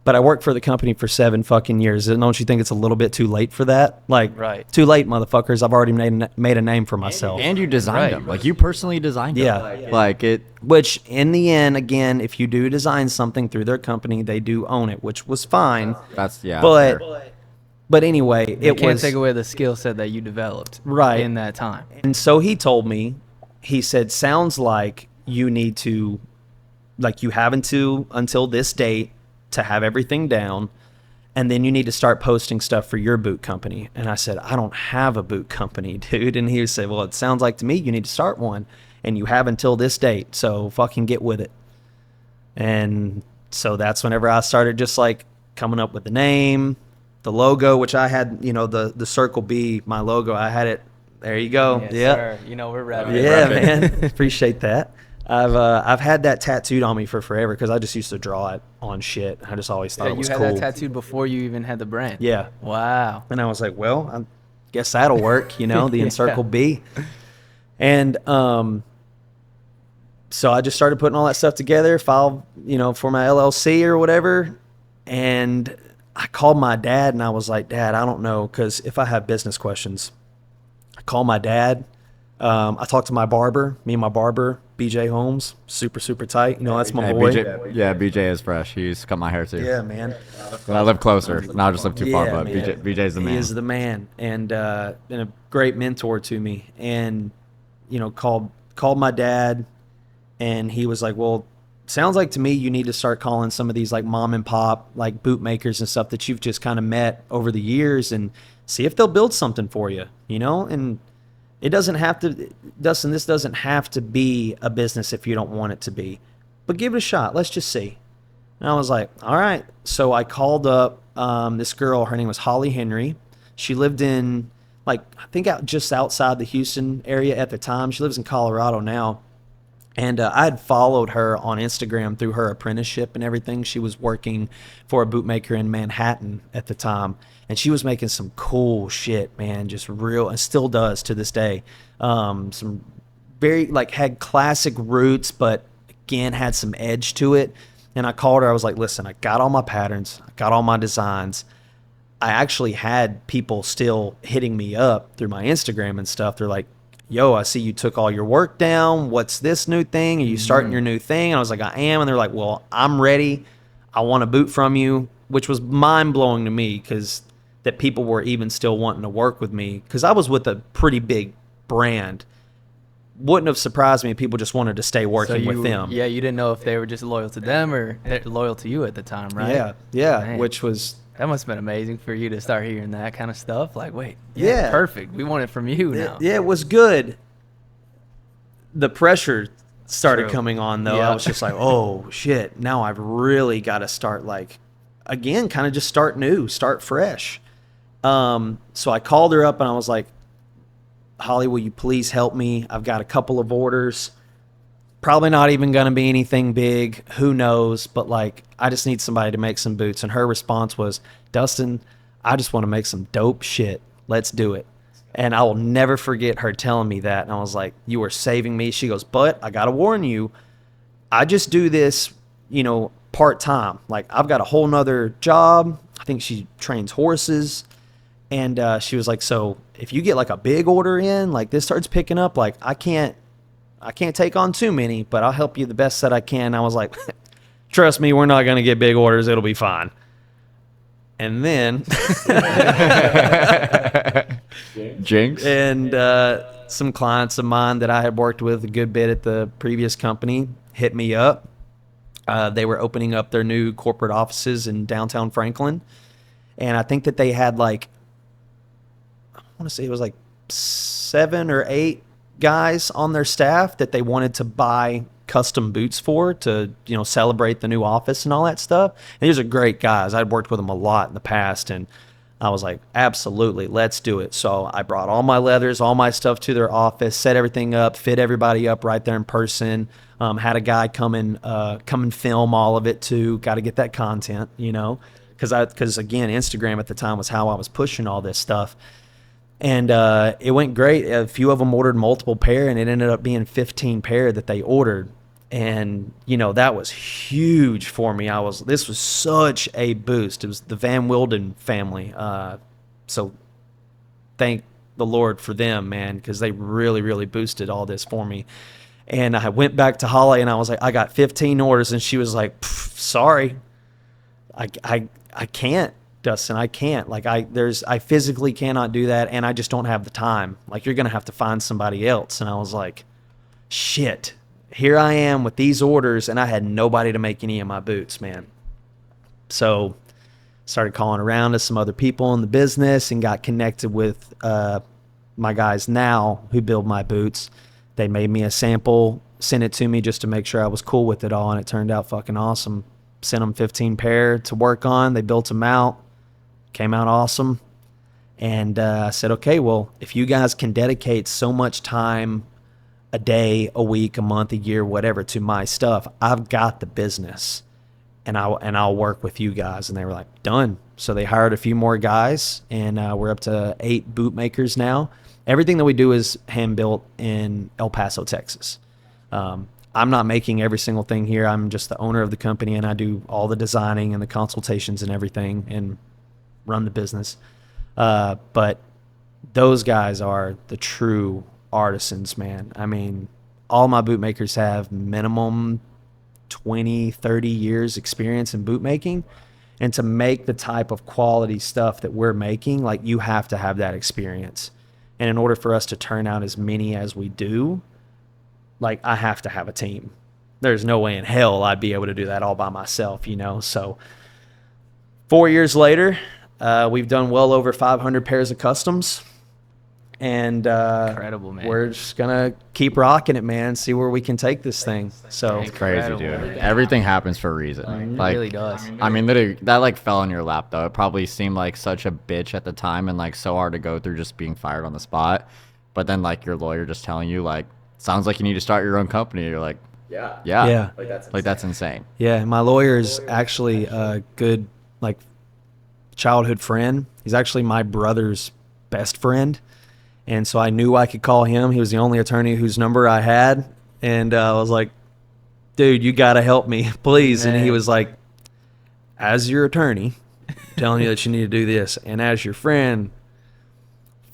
but I worked for the company for 7 fucking years. Don't you think it's a little bit too late for that? Like, right. Too late, motherfuckers. I've already made a name for myself. And you designed them. Like, you personally designed them. Yeah. Like it. Which, in the end, again, if you do design something through their company, they do own it, which was fine. That's, yeah. But anyway, you can't take away the skill set that you developed in that time. And so he told me, he said, sounds like you need to, like, you have until this date to have everything down, and then you need to start posting stuff for your boot company. And I said, I don't have a boot company, dude. And he said, well, it sounds like to me you need to start one, and you have until this date, so fucking get with it. And so that's whenever I started just like coming up with the name, the logo, which I had, you know, the Circle B, my logo, I had it. There you go. Yes, yeah, sir. You know, we're rapping. Yeah, man. Appreciate that. I've had that tattooed on me for forever because I just used to draw it on shit. I just always thought it was cool. You had that tattooed before you even had the brand. Yeah. Wow. And I was like, well, I guess that'll work, you know, the Encircle B. And so I just started putting all that stuff together, filed, you know, for my LLC or whatever. And I called my dad and I was like, Dad, I don't know, because if I have business questions, I call my dad. I talked to my barber, BJ Holmes, super, super tight. You know, that's my boy. BJ is fresh. He used to cut my hair too. Yeah, man. But I live closer. Now I just live too far, but BJ's the man. He is the man, and been a great mentor to me. And, you know, called my dad, and he was like, well, sounds like to me you need to start calling some of these like mom and pop, like bootmakers and stuff that you've just kind of met over the years and see if they'll build something for you, you know? And it doesn't have to, Dustin, this doesn't have to be a business if you don't want it to be. But give it a shot. Let's just see. And I was like, all right. So I called up this girl. Her name was Holly Henry. She lived in, like, I think just outside the Houston area at the time. She lives in Colorado now. And I had followed her on Instagram through her apprenticeship and everything. She was working for a bootmaker in Manhattan at the time. And she was making some cool shit, man, just real, and still does to this day. Some very, like, had classic roots, but again, had some edge to it. And I called her. I was like, listen, I got all my patterns. I got all my designs. I actually had people still hitting me up through my Instagram and stuff. They're like, yo, I see you took all your work down. What's this new thing? Are you starting your new thing? And I was like, I am. And they're like, well, I'm ready. I want a boot from you, which was mind-blowing to me because that people were even still wanting to work with me because I was with a pretty big brand. Wouldn't have surprised me if people just wanted to stay working with them. Yeah, you didn't know if they were just loyal to them or loyal to you at the time, right? Yeah, Man. which was... That must have been amazing for you to start hearing that kind of stuff. Like, wait, yeah, perfect. We want it from you now. Yeah, it was good. The pressure started coming on, though. I was just like, oh, shit. Now I've really got to start, like, again, kind of just start new, start fresh. So I called her up and I was like, Holly, will you please help me? I've got a couple of orders. Probably not even going to be anything big. Who knows? But, like, I just need somebody to make some boots. And her response was, Dustin, I just want to make some dope shit. Let's do it. And I will never forget her telling me that. And I was like, you are saving me. She goes, but I got to warn you, I just do this, you know, part-time. Like, I've got a whole nother job. I think she trains horses. And she was like, so if you get, like, a big order in, like, this starts picking up, like, I can't take on too many, but I'll help you the best that I can. I was like, trust me, we're not going to get big orders. It'll be fine. And then Jinx. And some clients of mine that I had worked with a good bit at the previous company hit me up. They were opening up their new corporate offices in downtown Franklin. And I think that they had, like, I want to say it was like 7 or 8 guys on their staff that they wanted to buy custom boots for to, you know, celebrate the new office and all that stuff. And these are great guys. I'd worked with them a lot in the past, and I was like, absolutely, let's do it. So I brought all my leathers, all my stuff to their office, set everything up, fit everybody up right there in person. Had a guy come and film all of it too. Got to get that content, you know, because again, Instagram at the time was how I was pushing all this stuff. And it went great. A few of them ordered multiple pair, and it ended up being 15 pair that they ordered. And, you know, that was huge for me. This was such a boost. It was the Van Wilden family. So thank the Lord for them, man, because they really, really boosted all this for me. And I went back to Holly, and I was like, I got 15 orders. And she was like, sorry, I can't. Dustin, I can't. Like, I physically cannot do that, and I just don't have the time. Like, you're gonna have to find somebody else. And I was like, shit, here I am with these orders, and I had nobody to make any of my boots, man. So started calling around to some other people in the business and got connected with my guys now who build my boots. They made me a sample, sent it to me just to make sure I was cool with it all, and it turned out fucking awesome. Sent them 15 pair to work on. They built them out. Came out awesome. And I said, okay, well, if you guys can dedicate so much time, a day, a week, a month, a year, whatever, to my stuff, I've got the business, and I'll work with you guys. And they were like, done. So they hired a few more guys, and we're up to 8 bootmakers now. Everything that we do is hand built in El Paso, Texas. I'm not making every single thing here. I'm just the owner of the company, and I do all the designing and the consultations and everything and run the business. But those guys are the true artisans, man. I mean, all my bootmakers have minimum 20, 30 years experience in bootmaking. And to make the type of quality stuff that we're making, like, you have to have that experience. And in order for us to turn out as many as we do, like, I have to have a team. There's no way in hell I'd be able to do that all by myself, you know? So 4 years later, we've done well over 500 pairs of customs. And incredible, man. We're just gonna keep rocking it, man. See where we can take this thing. So it's crazy, dude. Everything happens for a reason. It really does. I mean, literally, that like fell in your lap though. It probably seemed like such a bitch at the time and like so hard to go through just being fired on the spot. But then like your lawyer just telling you like, sounds like you need to start your own company. You're like, yeah. Like that's insane. Yeah, my lawyer is actually a good like childhood friend. He's actually my brother's best friend. And so I knew I could call him. He was the only attorney whose number I had. And I was like, dude, you got to help me, please. Man. And he was like, as your attorney, telling you that you need to do this. And as your friend,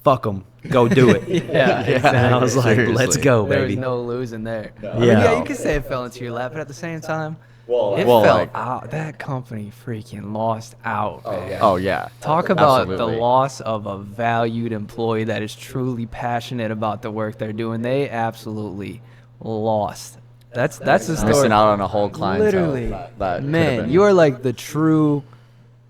fuck them. Go do it. Exactly. And I was like, Seriously. Let's go, baby. There was no losing there. No. I mean, yeah, you could say it fell into your lap, but at the same time, it felt out. That company freaking lost out, man. Oh, yeah. Talk about Absolutely. the loss of a valued employee that is truly passionate about the work they're doing. They absolutely lost. That's the story. Missing out on a whole clientele. Literally, that man, you are like the true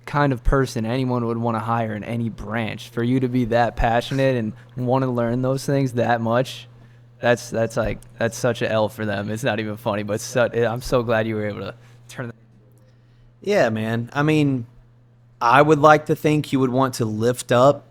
kind of person anyone would want to hire in any branch. For you to be that passionate and want to learn those things that much, that's such an L for them. It's not even funny, but I'm so glad you were able to turn that. Yeah, man. I mean, I would like to think you would want to lift up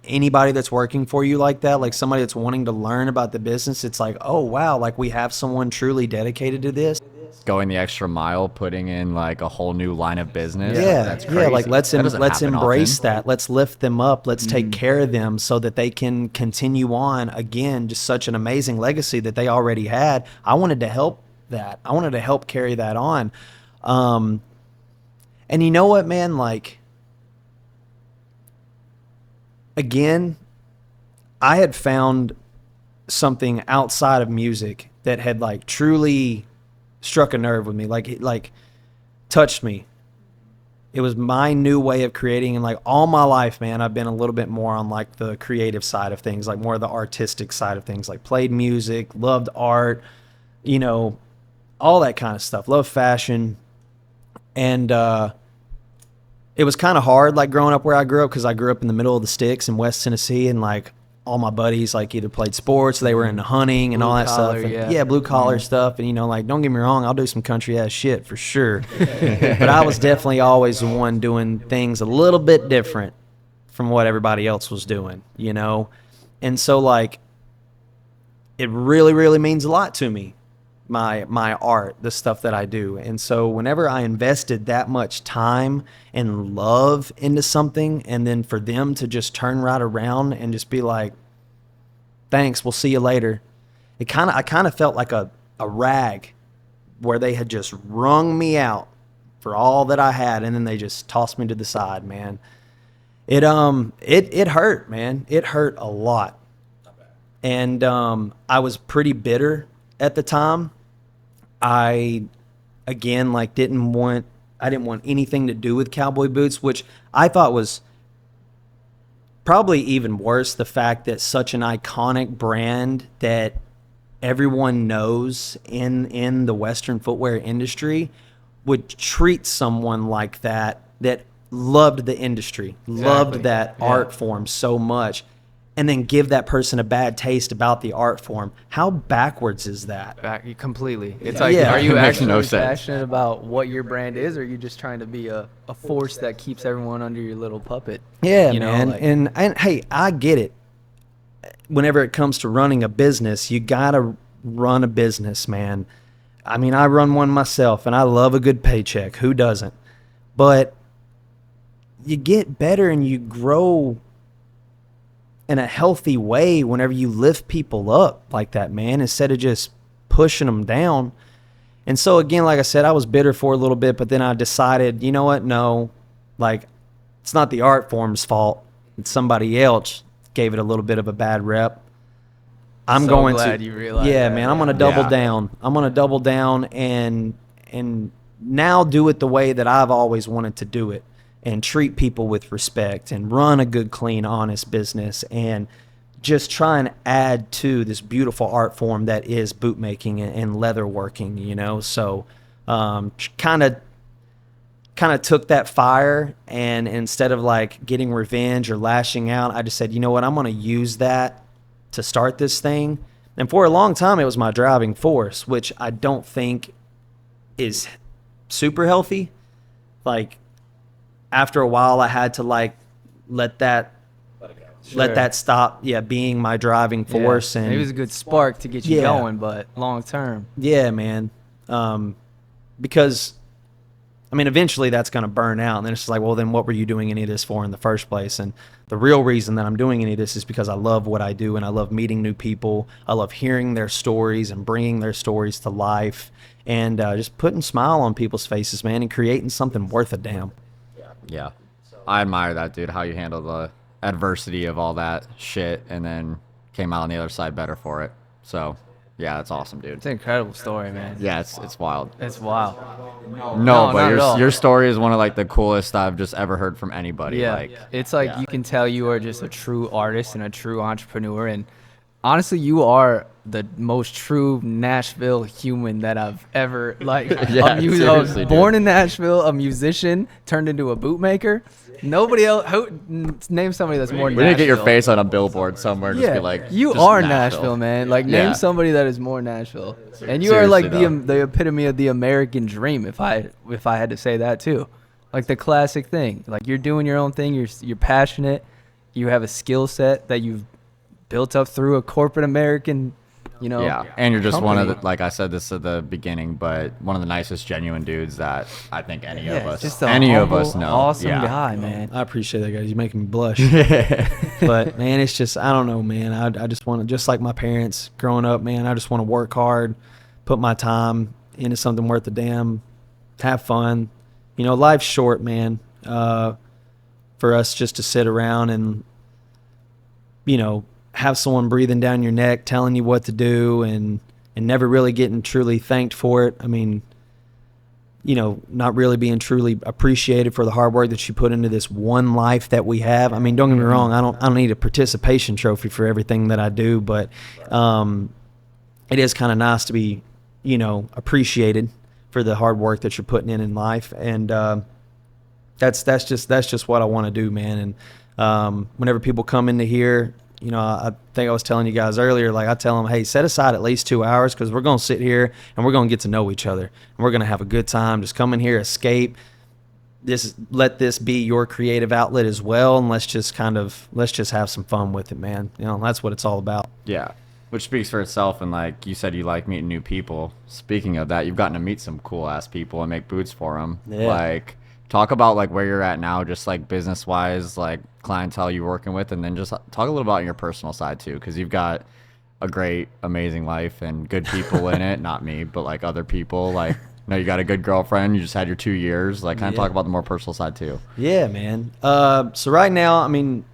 anybody that's working for you like that, like somebody that's wanting to learn about the business. It's like, oh, wow, like we have someone truly dedicated to this. Going the extra mile, putting in like a whole new line of business. Yeah, that's crazy. like let's embrace often. that. Let's lift them up. Let's take care of them so that they can continue on. Again, just such an amazing legacy that they already had. I wanted to help that. I wanted to help carry that on. And you know what, man? Like, again, I had found something outside of music that had like truly struck a nerve with me, like touched me. It was my new way of creating, and like all my life, man, I've been a little bit more on like the creative side of things, like more of the artistic side of things, like played music, loved art, you know, all that kind of stuff, love fashion. And it was kind of hard like growing up where I grew up, because I grew up in the middle of the sticks in West Tennessee, and like all my buddies like either played sports, they were into hunting and all that stuff. And, yeah, blue collar stuff. And, you know, like, don't get me wrong, I'll do some country ass shit for sure. But I was definitely always the one doing things a little bit different from what everybody else was doing, you know? And so like, it really, really means a lot to me, my art, the stuff that I do. And so whenever I invested that much time and love into something, and then for them to just turn right around and just be like, thanks, we'll see you later. I kind of felt like a rag where they had just wrung me out for all that I had, and then they just tossed me to the side, man. It hurt, man. It hurt a lot. And I was pretty bitter at the time. I didn't want anything to do with cowboy boots, which I thought was probably even worse, the fact that such an iconic brand that everyone knows in the Western footwear industry would treat someone like that loved the industry, loved that art form so much, and then give that person a bad taste about the art form. How backwards is that? Completely. It's like, are you actually passionate about what your brand is, or are you just trying to be a force that keeps everyone under your little puppet? Yeah, you know, man. Like, and hey, I get it. Whenever it comes to running a business, you gotta run a business, man. I mean, I run one myself, and I love a good paycheck. Who doesn't? But you get better and you grow in a healthy way whenever you lift people up like that, man, instead of just pushing them down. And so again, like I said, I was bitter for a little bit, but then I decided, you know what? No, like, it's not the art form's fault. It's somebody else gave it a little bit of a bad rep. I'm so going glad to, you realized yeah, that. man, I'm going to double down. I'm going to double down and now do it the way that I've always wanted to do it, and treat people with respect and run a good, clean, honest business, and just try and add to this beautiful art form that is bootmaking and leather working, you know? So kind of took that fire, and instead of like getting revenge or lashing out, I just said, you know what, I'm going to use that to start this thing. And for a long time, it was my driving force, which I don't think is super healthy. Like, after a while, I had to like let that stop, being my driving force. Yeah. And it was a good spark to get you going, but long term. Yeah, man. Because, I mean, eventually that's going to burn out. And then it's just like, well, then what were you doing any of this for in the first place? And the real reason that I'm doing any of this is because I love what I do, and I love meeting new people. I love hearing their stories and bringing their stories to life, and just putting a smile on people's faces, man, and creating something worth a damn. Yeah. I admire that, dude, how you handle the adversity of all that shit and then came out on the other side better for it. So, yeah, that's awesome, dude. It's an incredible story, man. Yeah, it's wild. It's wild. No, but not at all. your story is one of like the coolest I've just ever heard from anybody. Yeah, Like, it's like you can tell you are just a true artist and a true entrepreneur, and honestly, you are the most true Nashville human that I've ever like. Yeah, seriously, born dude. in Nashville, a musician turned into a bootmaker. Nobody else. Name somebody that's more. we need to get your Nashville. face on a billboard somewhere. Just be like, you just are Nashville, man. Like, name Yeah. somebody that is more Nashville, and you are like Seriously, the epitome of the American dream. If I had to say that too, like the classic thing. Like, you're doing your own thing. You're passionate. You have a skill set that you've built up through a corporate American, you know. Yeah, and you're just company. one of the, like I said this at the beginning, but one of the nicest, genuine dudes that I think any of us know. Awesome Yeah. guy, man. I appreciate that, guys. You're making me blush. But, man, it's just, I don't know, man. I just want to, just like my parents growing up, man, I just want to work hard, put my time into something worth a damn, have fun. You know, life's short, man, for us just to sit around and, you know, have someone breathing down your neck, telling you what to do, and never really getting truly thanked for it. I mean, you know, not really being truly appreciated for the hard work that you put into this one life that we have. I mean, don't get me wrong, I don't need a participation trophy for everything that I do, but it is kind of nice to be, you know, appreciated for the hard work that you're putting in life. And that's just what I want to do, man. And whenever people come into here, you know, I think I was telling you guys earlier, like, I tell them, hey, set aside at least 2 hours, because we're going to sit here and we're going to get to know each other, and we're going to have a good time. Just come in here, escape. Let this be your creative outlet as well, and let's just have some fun with it, man. You know, that's what it's all about. Yeah, which speaks for itself. And like you said, you like meeting new people. Speaking of that, you've gotten to meet some cool ass people and make boots for them. Yeah. Like, talk about like where you're at now, just like business wise, like clientele you're working with, and then just talk a little about your personal side too, because you've got a great, amazing life and good people in it. Not me, but like other people. Like, you know, you got a good girlfriend. You just had your 2 years. Like, kind of talk about the more personal side too. Yeah, man. So right now, I mean,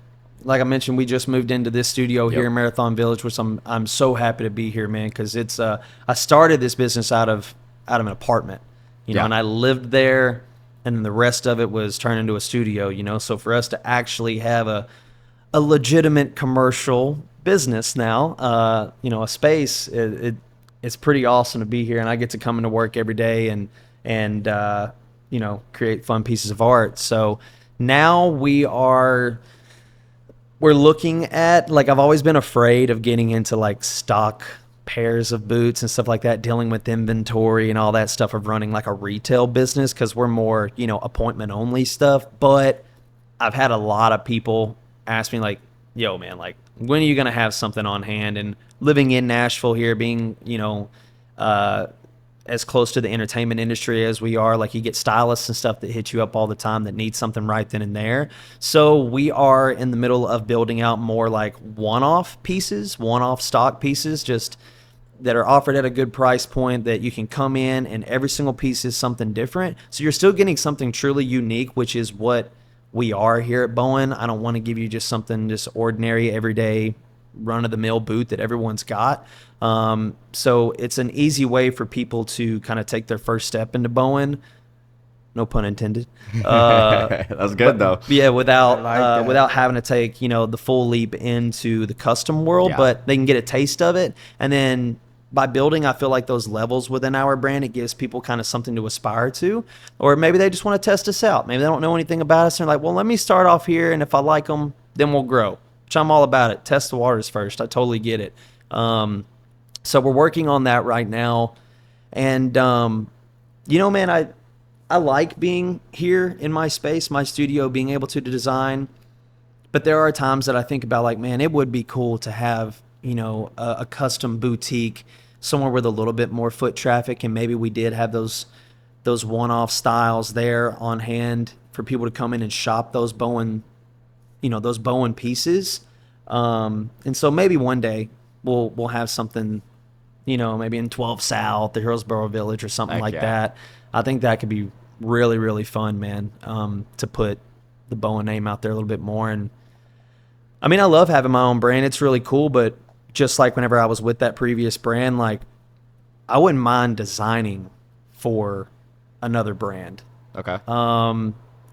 like I mentioned, we just moved into this studio here in Marathon Village, which I'm so happy to be here, man, because it's I started this business out of an apartment, you know, and I lived there, and then the rest of it was turned into a studio, you know. So for us to actually have a legitimate commercial business now, you know, a space, it's pretty awesome to be here, and I get to come into work every day and you know, create fun pieces of art. So now we're looking at, like, I've always been afraid of getting into like stock pairs of boots and stuff like that, dealing with inventory and all that stuff of running like a retail business, because we're more, you know, appointment only stuff. But I've had a lot of people ask me, like, yo, man, like, when are you going to have something on hand? And living in Nashville here, being, you know, as close to the entertainment industry as we are, like, you get stylists and stuff that hit you up all the time that need something right then and there. So we are in the middle of building out more like one-off pieces, one-off stock pieces, just that are offered at a good price point that you can come in and every single piece is something different. So you're still getting something truly unique, which is what we are here at Bowen. I don't want to give you just something just ordinary, everyday, run-of-the-mill boot that everyone's got. So it's an easy way for people to kind of take their first step into Bowen. No pun intended. That's good, though. Yeah, without having to take, the full leap into the custom world, but they can get a taste of it. And then by building, I feel like those levels within our brand, it gives people kind of something to aspire to. Or maybe they just want to test us out. Maybe they don't know anything about us. And they're like, well, let me start off here, and if I like them, then we'll grow. Which I'm all about it. Test the waters first. I totally get it. So we're working on that right now. And, man, I like being here in my space, my studio, being able to design. But there are times that I think about, like, man, it would be cool to have, a custom boutique somewhere with a little bit more foot traffic, and maybe we did have those one-off styles there on hand for people to come in and shop those Bowen pieces. And so maybe one day we'll have something, maybe in 12 South, the Hillsborough Village or something like that. I think that could be really, really fun, man, to put the Bowen name out there a little bit more. And I mean, I love having my own brand. It's really cool, but just like whenever I was with that previous brand, like, I wouldn't mind designing for another brand. Okay.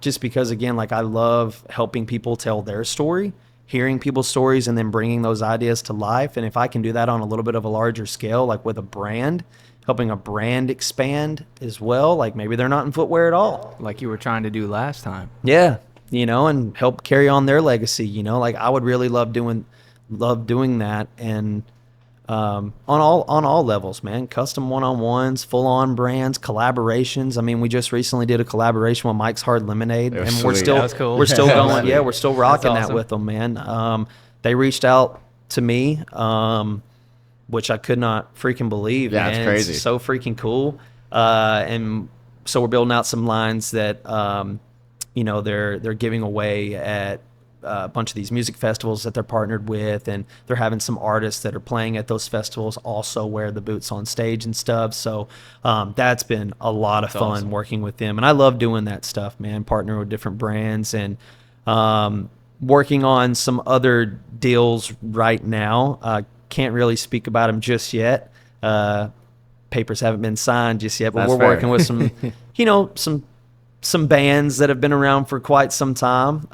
Just because, again, like, I love helping people tell their story, hearing people's stories, and then bringing those ideas to life. And if I can do that on a little bit of a larger scale, like with a brand, helping a brand expand as well, like maybe they're not in footwear at all. Like you were trying to do last time. Yeah, and help carry on their legacy, like I would really love doing that. And on all levels, man. Custom one-on-ones, full-on brands, collaborations. I mean, we just recently did a collaboration with Mike's Hard Lemonade, and we're still That was cool. we're still going. Yeah, we're still rocking That's awesome. that with them, man. They reached out to me, which I could not freaking believe. Yeah, man. it's crazy. It's so freaking cool. And so we're building out some lines that they're giving away at a bunch of these music festivals that they're partnered with, and they're having some artists that are playing at those festivals also wear the boots on stage and stuff. So that's been a lot of fun working with them, and I love doing that stuff, man. Partnering with different brands and working on some other deals right now. Can't really speak about them just yet. Papers haven't been signed just yet, but we're working with some some bands that have been around for quite some time.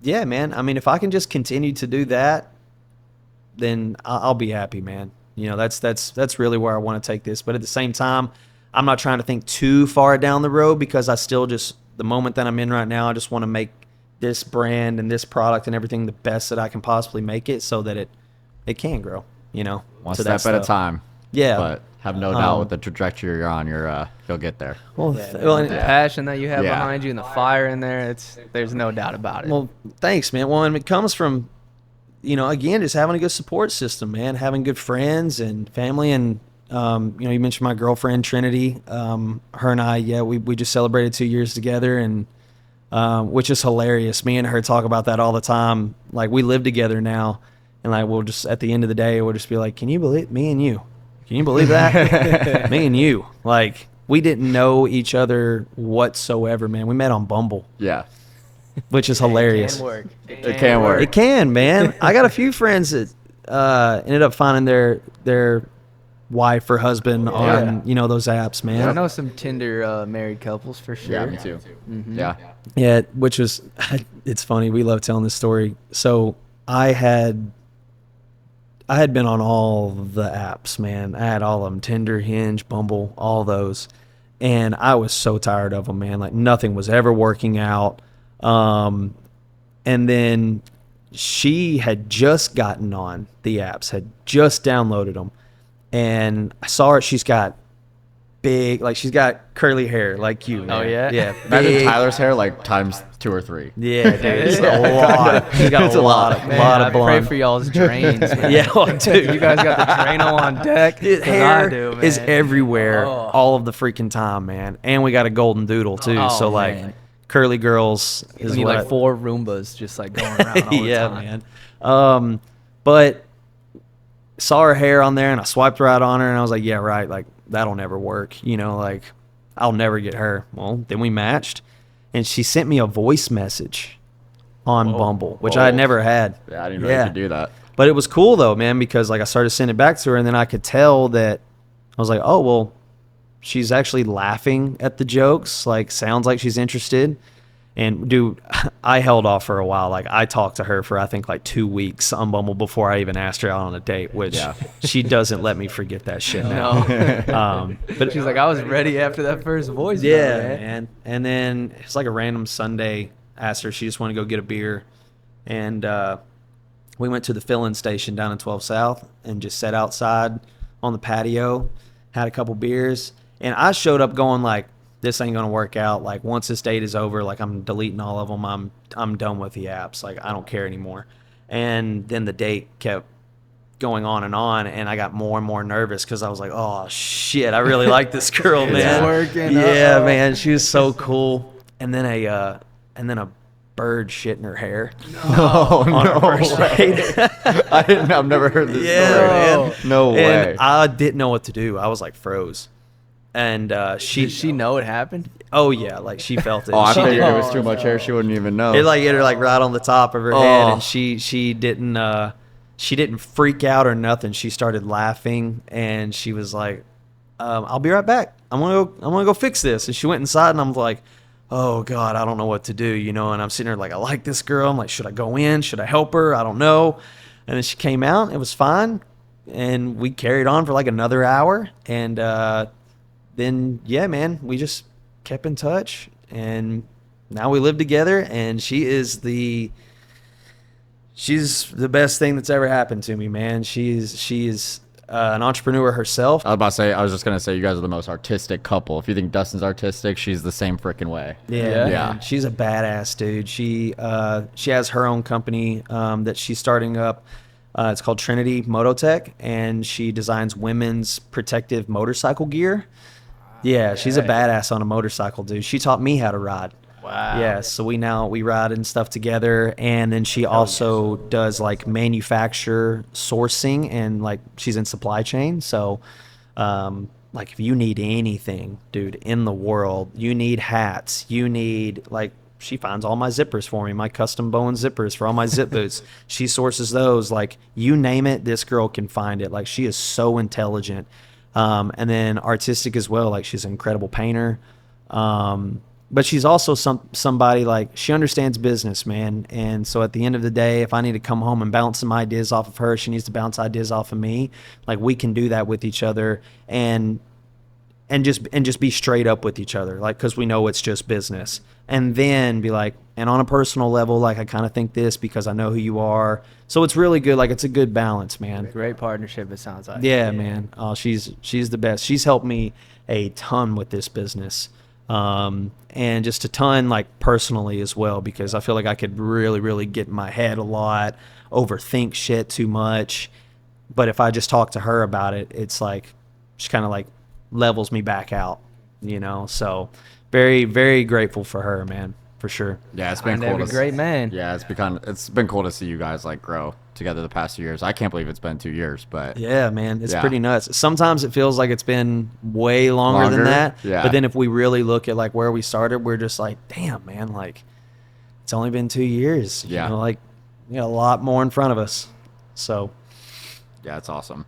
Yeah, man, I mean, if I can just continue to do that, then I'll be happy, man. That's really where I want to take this. But at the same time, I'm not trying to think too far down the road, because I still just, the moment that I'm in right now, I just want to make this brand and this product and everything the best that I can possibly make it, so that it can grow, One step at a time. Yeah. But have no doubt with the trajectory you're on, you'll get there. Well, the passion that you have behind you and the fire in there, there's no doubt about it. Well, thanks, man. Well, and it comes from, again, just having a good support system, man, having good friends and family. And, you mentioned my girlfriend, Trinity. Her and I, we just celebrated 2 years together, and which is hilarious. Me and her talk about that all the time. Like, we live together now, and like, we'll just, at the end of the day, we'll just be like, can you believe me and you? Can you believe that? Me and you. Like, we didn't know each other whatsoever, man. We met on Bumble. Yeah. Which is hilarious. It can work. It can work. It can, man. I got a few friends that ended up finding their wife or husband on those apps, man. I know some Tinder married couples for sure. Yeah, me too. Mm-hmm. Yeah, which was, it's funny. We love telling this story. So I had been on all the apps, man. I had all of them: Tinder, Hinge, Bumble, all those. And I was so tired of them, man. Like, nothing was ever working out. And then she had just gotten on the apps, had just downloaded them. And I saw her. She's got she's got curly hair like you, man. Oh, yeah? Yeah. Imagine Tyler's hair like times 2 or 3. Yeah, dude. It's a lot. She's got a lot of I pray blonde. for y'all's drains, man. Yeah, well, dude. You guys got the Drano on deck? Dude, 'Cause hair I do, man. is everywhere Oh. all of the freaking time, man. And we got a golden doodle, too. Oh, so, like, man. curly girls is You need what like 4 Roombas just like going around all the yeah, time. man. But saw her hair on there and I swiped right on her and I was like, yeah, right. Like that'll never work. You know, like I'll never get her. Well, then we matched and she sent me a voice message on Bumble, which I had never had. Yeah, I didn't know you could do that. But it was cool though, man, because like I started sending it back to her and then I could tell that I was like, oh, well, she's actually laughing at the jokes. Like sounds like she's interested. And dude, I held off for a while. Like I talked to her for I think like 2 weeks on Bumble before I even asked her out on a date, which she doesn't let me forget that shit now. No. But she's like, I was ready after that first voice. Yeah, man. And then it's like a random Sunday. Asked her, she just wanted to go get a beer, and we went to the filling station down in 12 South and just sat outside on the patio, had a couple beers, and I showed up going like, this ain't gonna work out. Like once this date is over, like I'm deleting all of them. I'm done with the apps. Like I don't care anymore. And then the date kept going on, and I got more and more nervous because I was like, oh shit, I really like this girl, man. It's working. Yeah, man, she was so cool. And then a bird shit in her hair. No, no way. I've never heard this story. Man. No way. And I didn't know what to do. I was like froze. And did she know it happened? Oh yeah, like she felt it. I she figured it was too much hair. She wouldn't even know. It like hit her like right on the top of her head, and she didn't freak out or nothing. She started laughing, and she was like, "I'll be right back. I'm gonna go fix this." And she went inside, and I'm like, "Oh God, I don't know what to do," you know. And I'm sitting there like, "I like this girl." I'm like, "Should I go in? Should I help her? I don't know." And then she came out. It was fine, and we carried on for like another hour, and then yeah, man, we just kept in touch, and now we live together, and she's the best thing that's ever happened to me, man. She's an entrepreneur herself. I was just gonna say you guys are the most artistic couple. If you think Dustin's artistic, she's the same freaking way. Yeah. Man, she's a badass dude. She has her own company that she's starting up. It's called Trinity Mototech, and she designs women's protective motorcycle gear. Yeah, she's a badass on a motorcycle, dude. She taught me how to ride. Wow. Yeah, so we ride and stuff together, and then she also does like manufacture sourcing, and like she's in supply chain. So like if you need anything, dude, in the world, you need hats, you need like, she finds all my zippers for me, my custom Bowen zippers for all my zip boots. She sources those. Like you name it, this girl can find it. Like she is so intelligent. And then artistic as well. Like she's an incredible painter. But she's also somebody like, she understands business, man. And so at the end of the day, if I need to come home and bounce some ideas off of her, she needs to bounce ideas off of me. Like we can do that with each other and just be straight up with each other. Like, cause we know it's just business, and then be like, and on a personal level, like I kind of think this because I know who you are. So it's really good. Like it's a good balance, man. Great partnership. It sounds like. Yeah, man. Oh, she's the best. She's helped me a ton with this business. And just a ton like personally as well, because I feel like I could really, really get in my head a lot, overthink shit too much. But if I just talk to her about it, it's like, she kind of like levels me back out, you know? So very, very grateful for her, man, for sure. Yeah, it's been cool. Every great man. Yeah, it's been cool to see you guys like grow together the past 2 years. I can't believe it's been 2 years, but yeah, man, it's pretty nuts. Sometimes it feels like it's been way longer than that. Yeah. But then if we really look at like where we started, we're just like, damn, man, like it's only been 2 years. Yeah. You know, like we got a lot more in front of us. So yeah, it's awesome.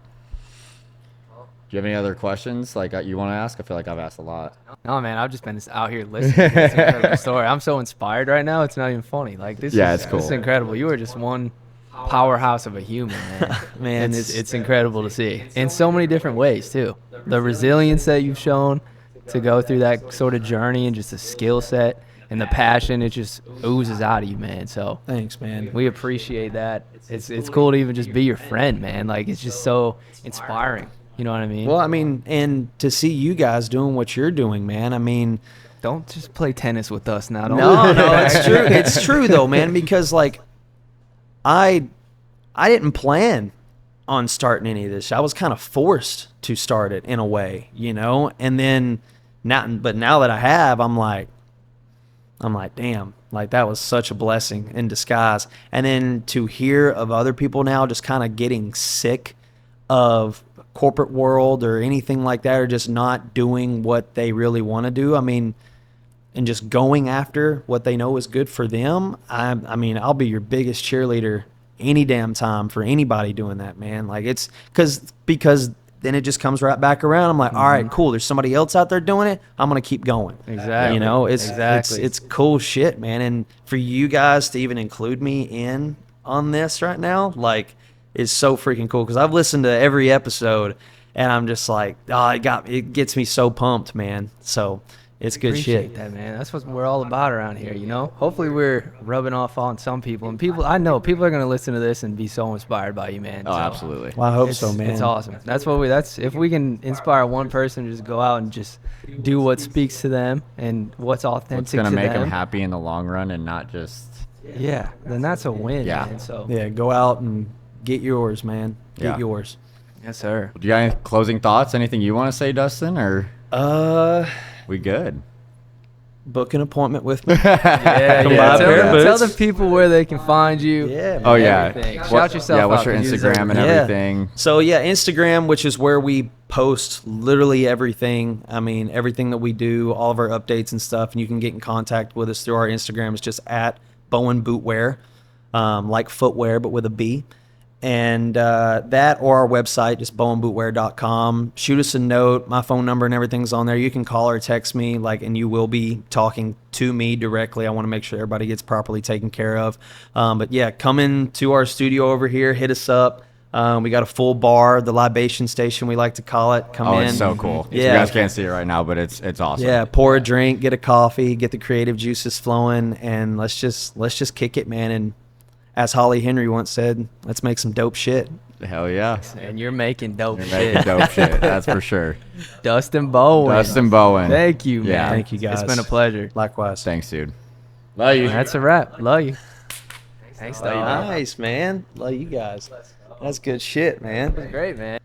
Do you have any other questions like you want to ask? I feel like I've asked a lot. No, man, I've just been out here listening to this incredible story. I'm so inspired right now. It's not even funny. Like this. Yeah, it's cool. This is incredible. You are just one powerhouse of a human, man. Man, and it's incredible to see in so many different ways too. The resilience that you've shown to go through that sort of journey, and just the skill set and the passion, it just oozes out of you, man. So thanks, man. we appreciate that. It's cool to even just be your friend, man. Like it's just so inspiring. You know what I mean? Well, I mean, and to see you guys doing what you're doing, man. I mean, don't just play tennis with us now. No, it's true. It's true though, man, because like I didn't plan on starting any of this. I was kind of forced to start it in a way, you know? And then now that I have, I'm like, damn, like that was such a blessing in disguise. And then to hear of other people now just kind of getting sick of corporate world or anything like that are just not doing what they really want to do. I mean, and just going after what they know is good for them. I mean, I'll be your biggest cheerleader any damn time for anybody doing that, man. Like, it's because then it just comes right back around. I'm like, all right, cool. There's somebody else out there doing it. I'm gonna keep going. Exactly. You know, it's cool shit, man. And for you guys to even include me in on this right now, like, is so freaking cool. Because I've listened to every episode, and I'm just like, oh, it gets me so pumped, man. So it's good shit. That, man. That's what we're all about around here, you know? Hopefully we're rubbing off on some people. And I know people are going to listen to this and be so inspired by you, man. Oh, so absolutely. Well, I hope so, man. It's awesome. That's if we can inspire one person to just go out and just do what speaks to them and what's authentic What's going to make them them happy in the long run and not just... Yeah, then that's a win, Yeah. man. So Yeah, go out and get yours, man. Get yours. Yes, sir. Do you got any closing thoughts? Anything you want to say, Dustin, or we good? Book an appointment with me. Yeah, Come buy a pair of Tell the boots. people where they can find you. Yeah. Oh, yeah. Everything. Shout yourself Yeah, out. what's your 'cause you Instagram and deserve it. everything? So yeah, Instagram, which is where we post literally everything. I mean, everything that we do, all of our updates and stuff. And you can get in contact with us through our Instagram. It's just at Bowen Bootwear, like footwear, but with a B. And that or our website, just bowenbootwear.com. Shoot us a note. My phone number and everything's on there. You can call or text me, and you will be talking to me directly. I want to make sure everybody gets properly taken care of. But yeah, come into our studio over here. Hit us up. We got a full bar, the libation station, we like to call it. Come in. It's so cool. Yeah. You guys can't see it right now, but it's awesome. Yeah, pour a drink, get a coffee, get the creative juices flowing, and let's just kick it, man. And as Holly Henry once said, let's make some dope shit. Hell yeah. And you're making dope You're shit. making dope shit. That's for sure. Dustin Bowen. Dustin Bowen. Thank you, Yeah. man. Thank you, guys. It's been a pleasure. Likewise. Thanks, dude. Love you. That's a wrap. Love you. Thanks, Nice, man. Love you guys. That's good shit, man. Great, man.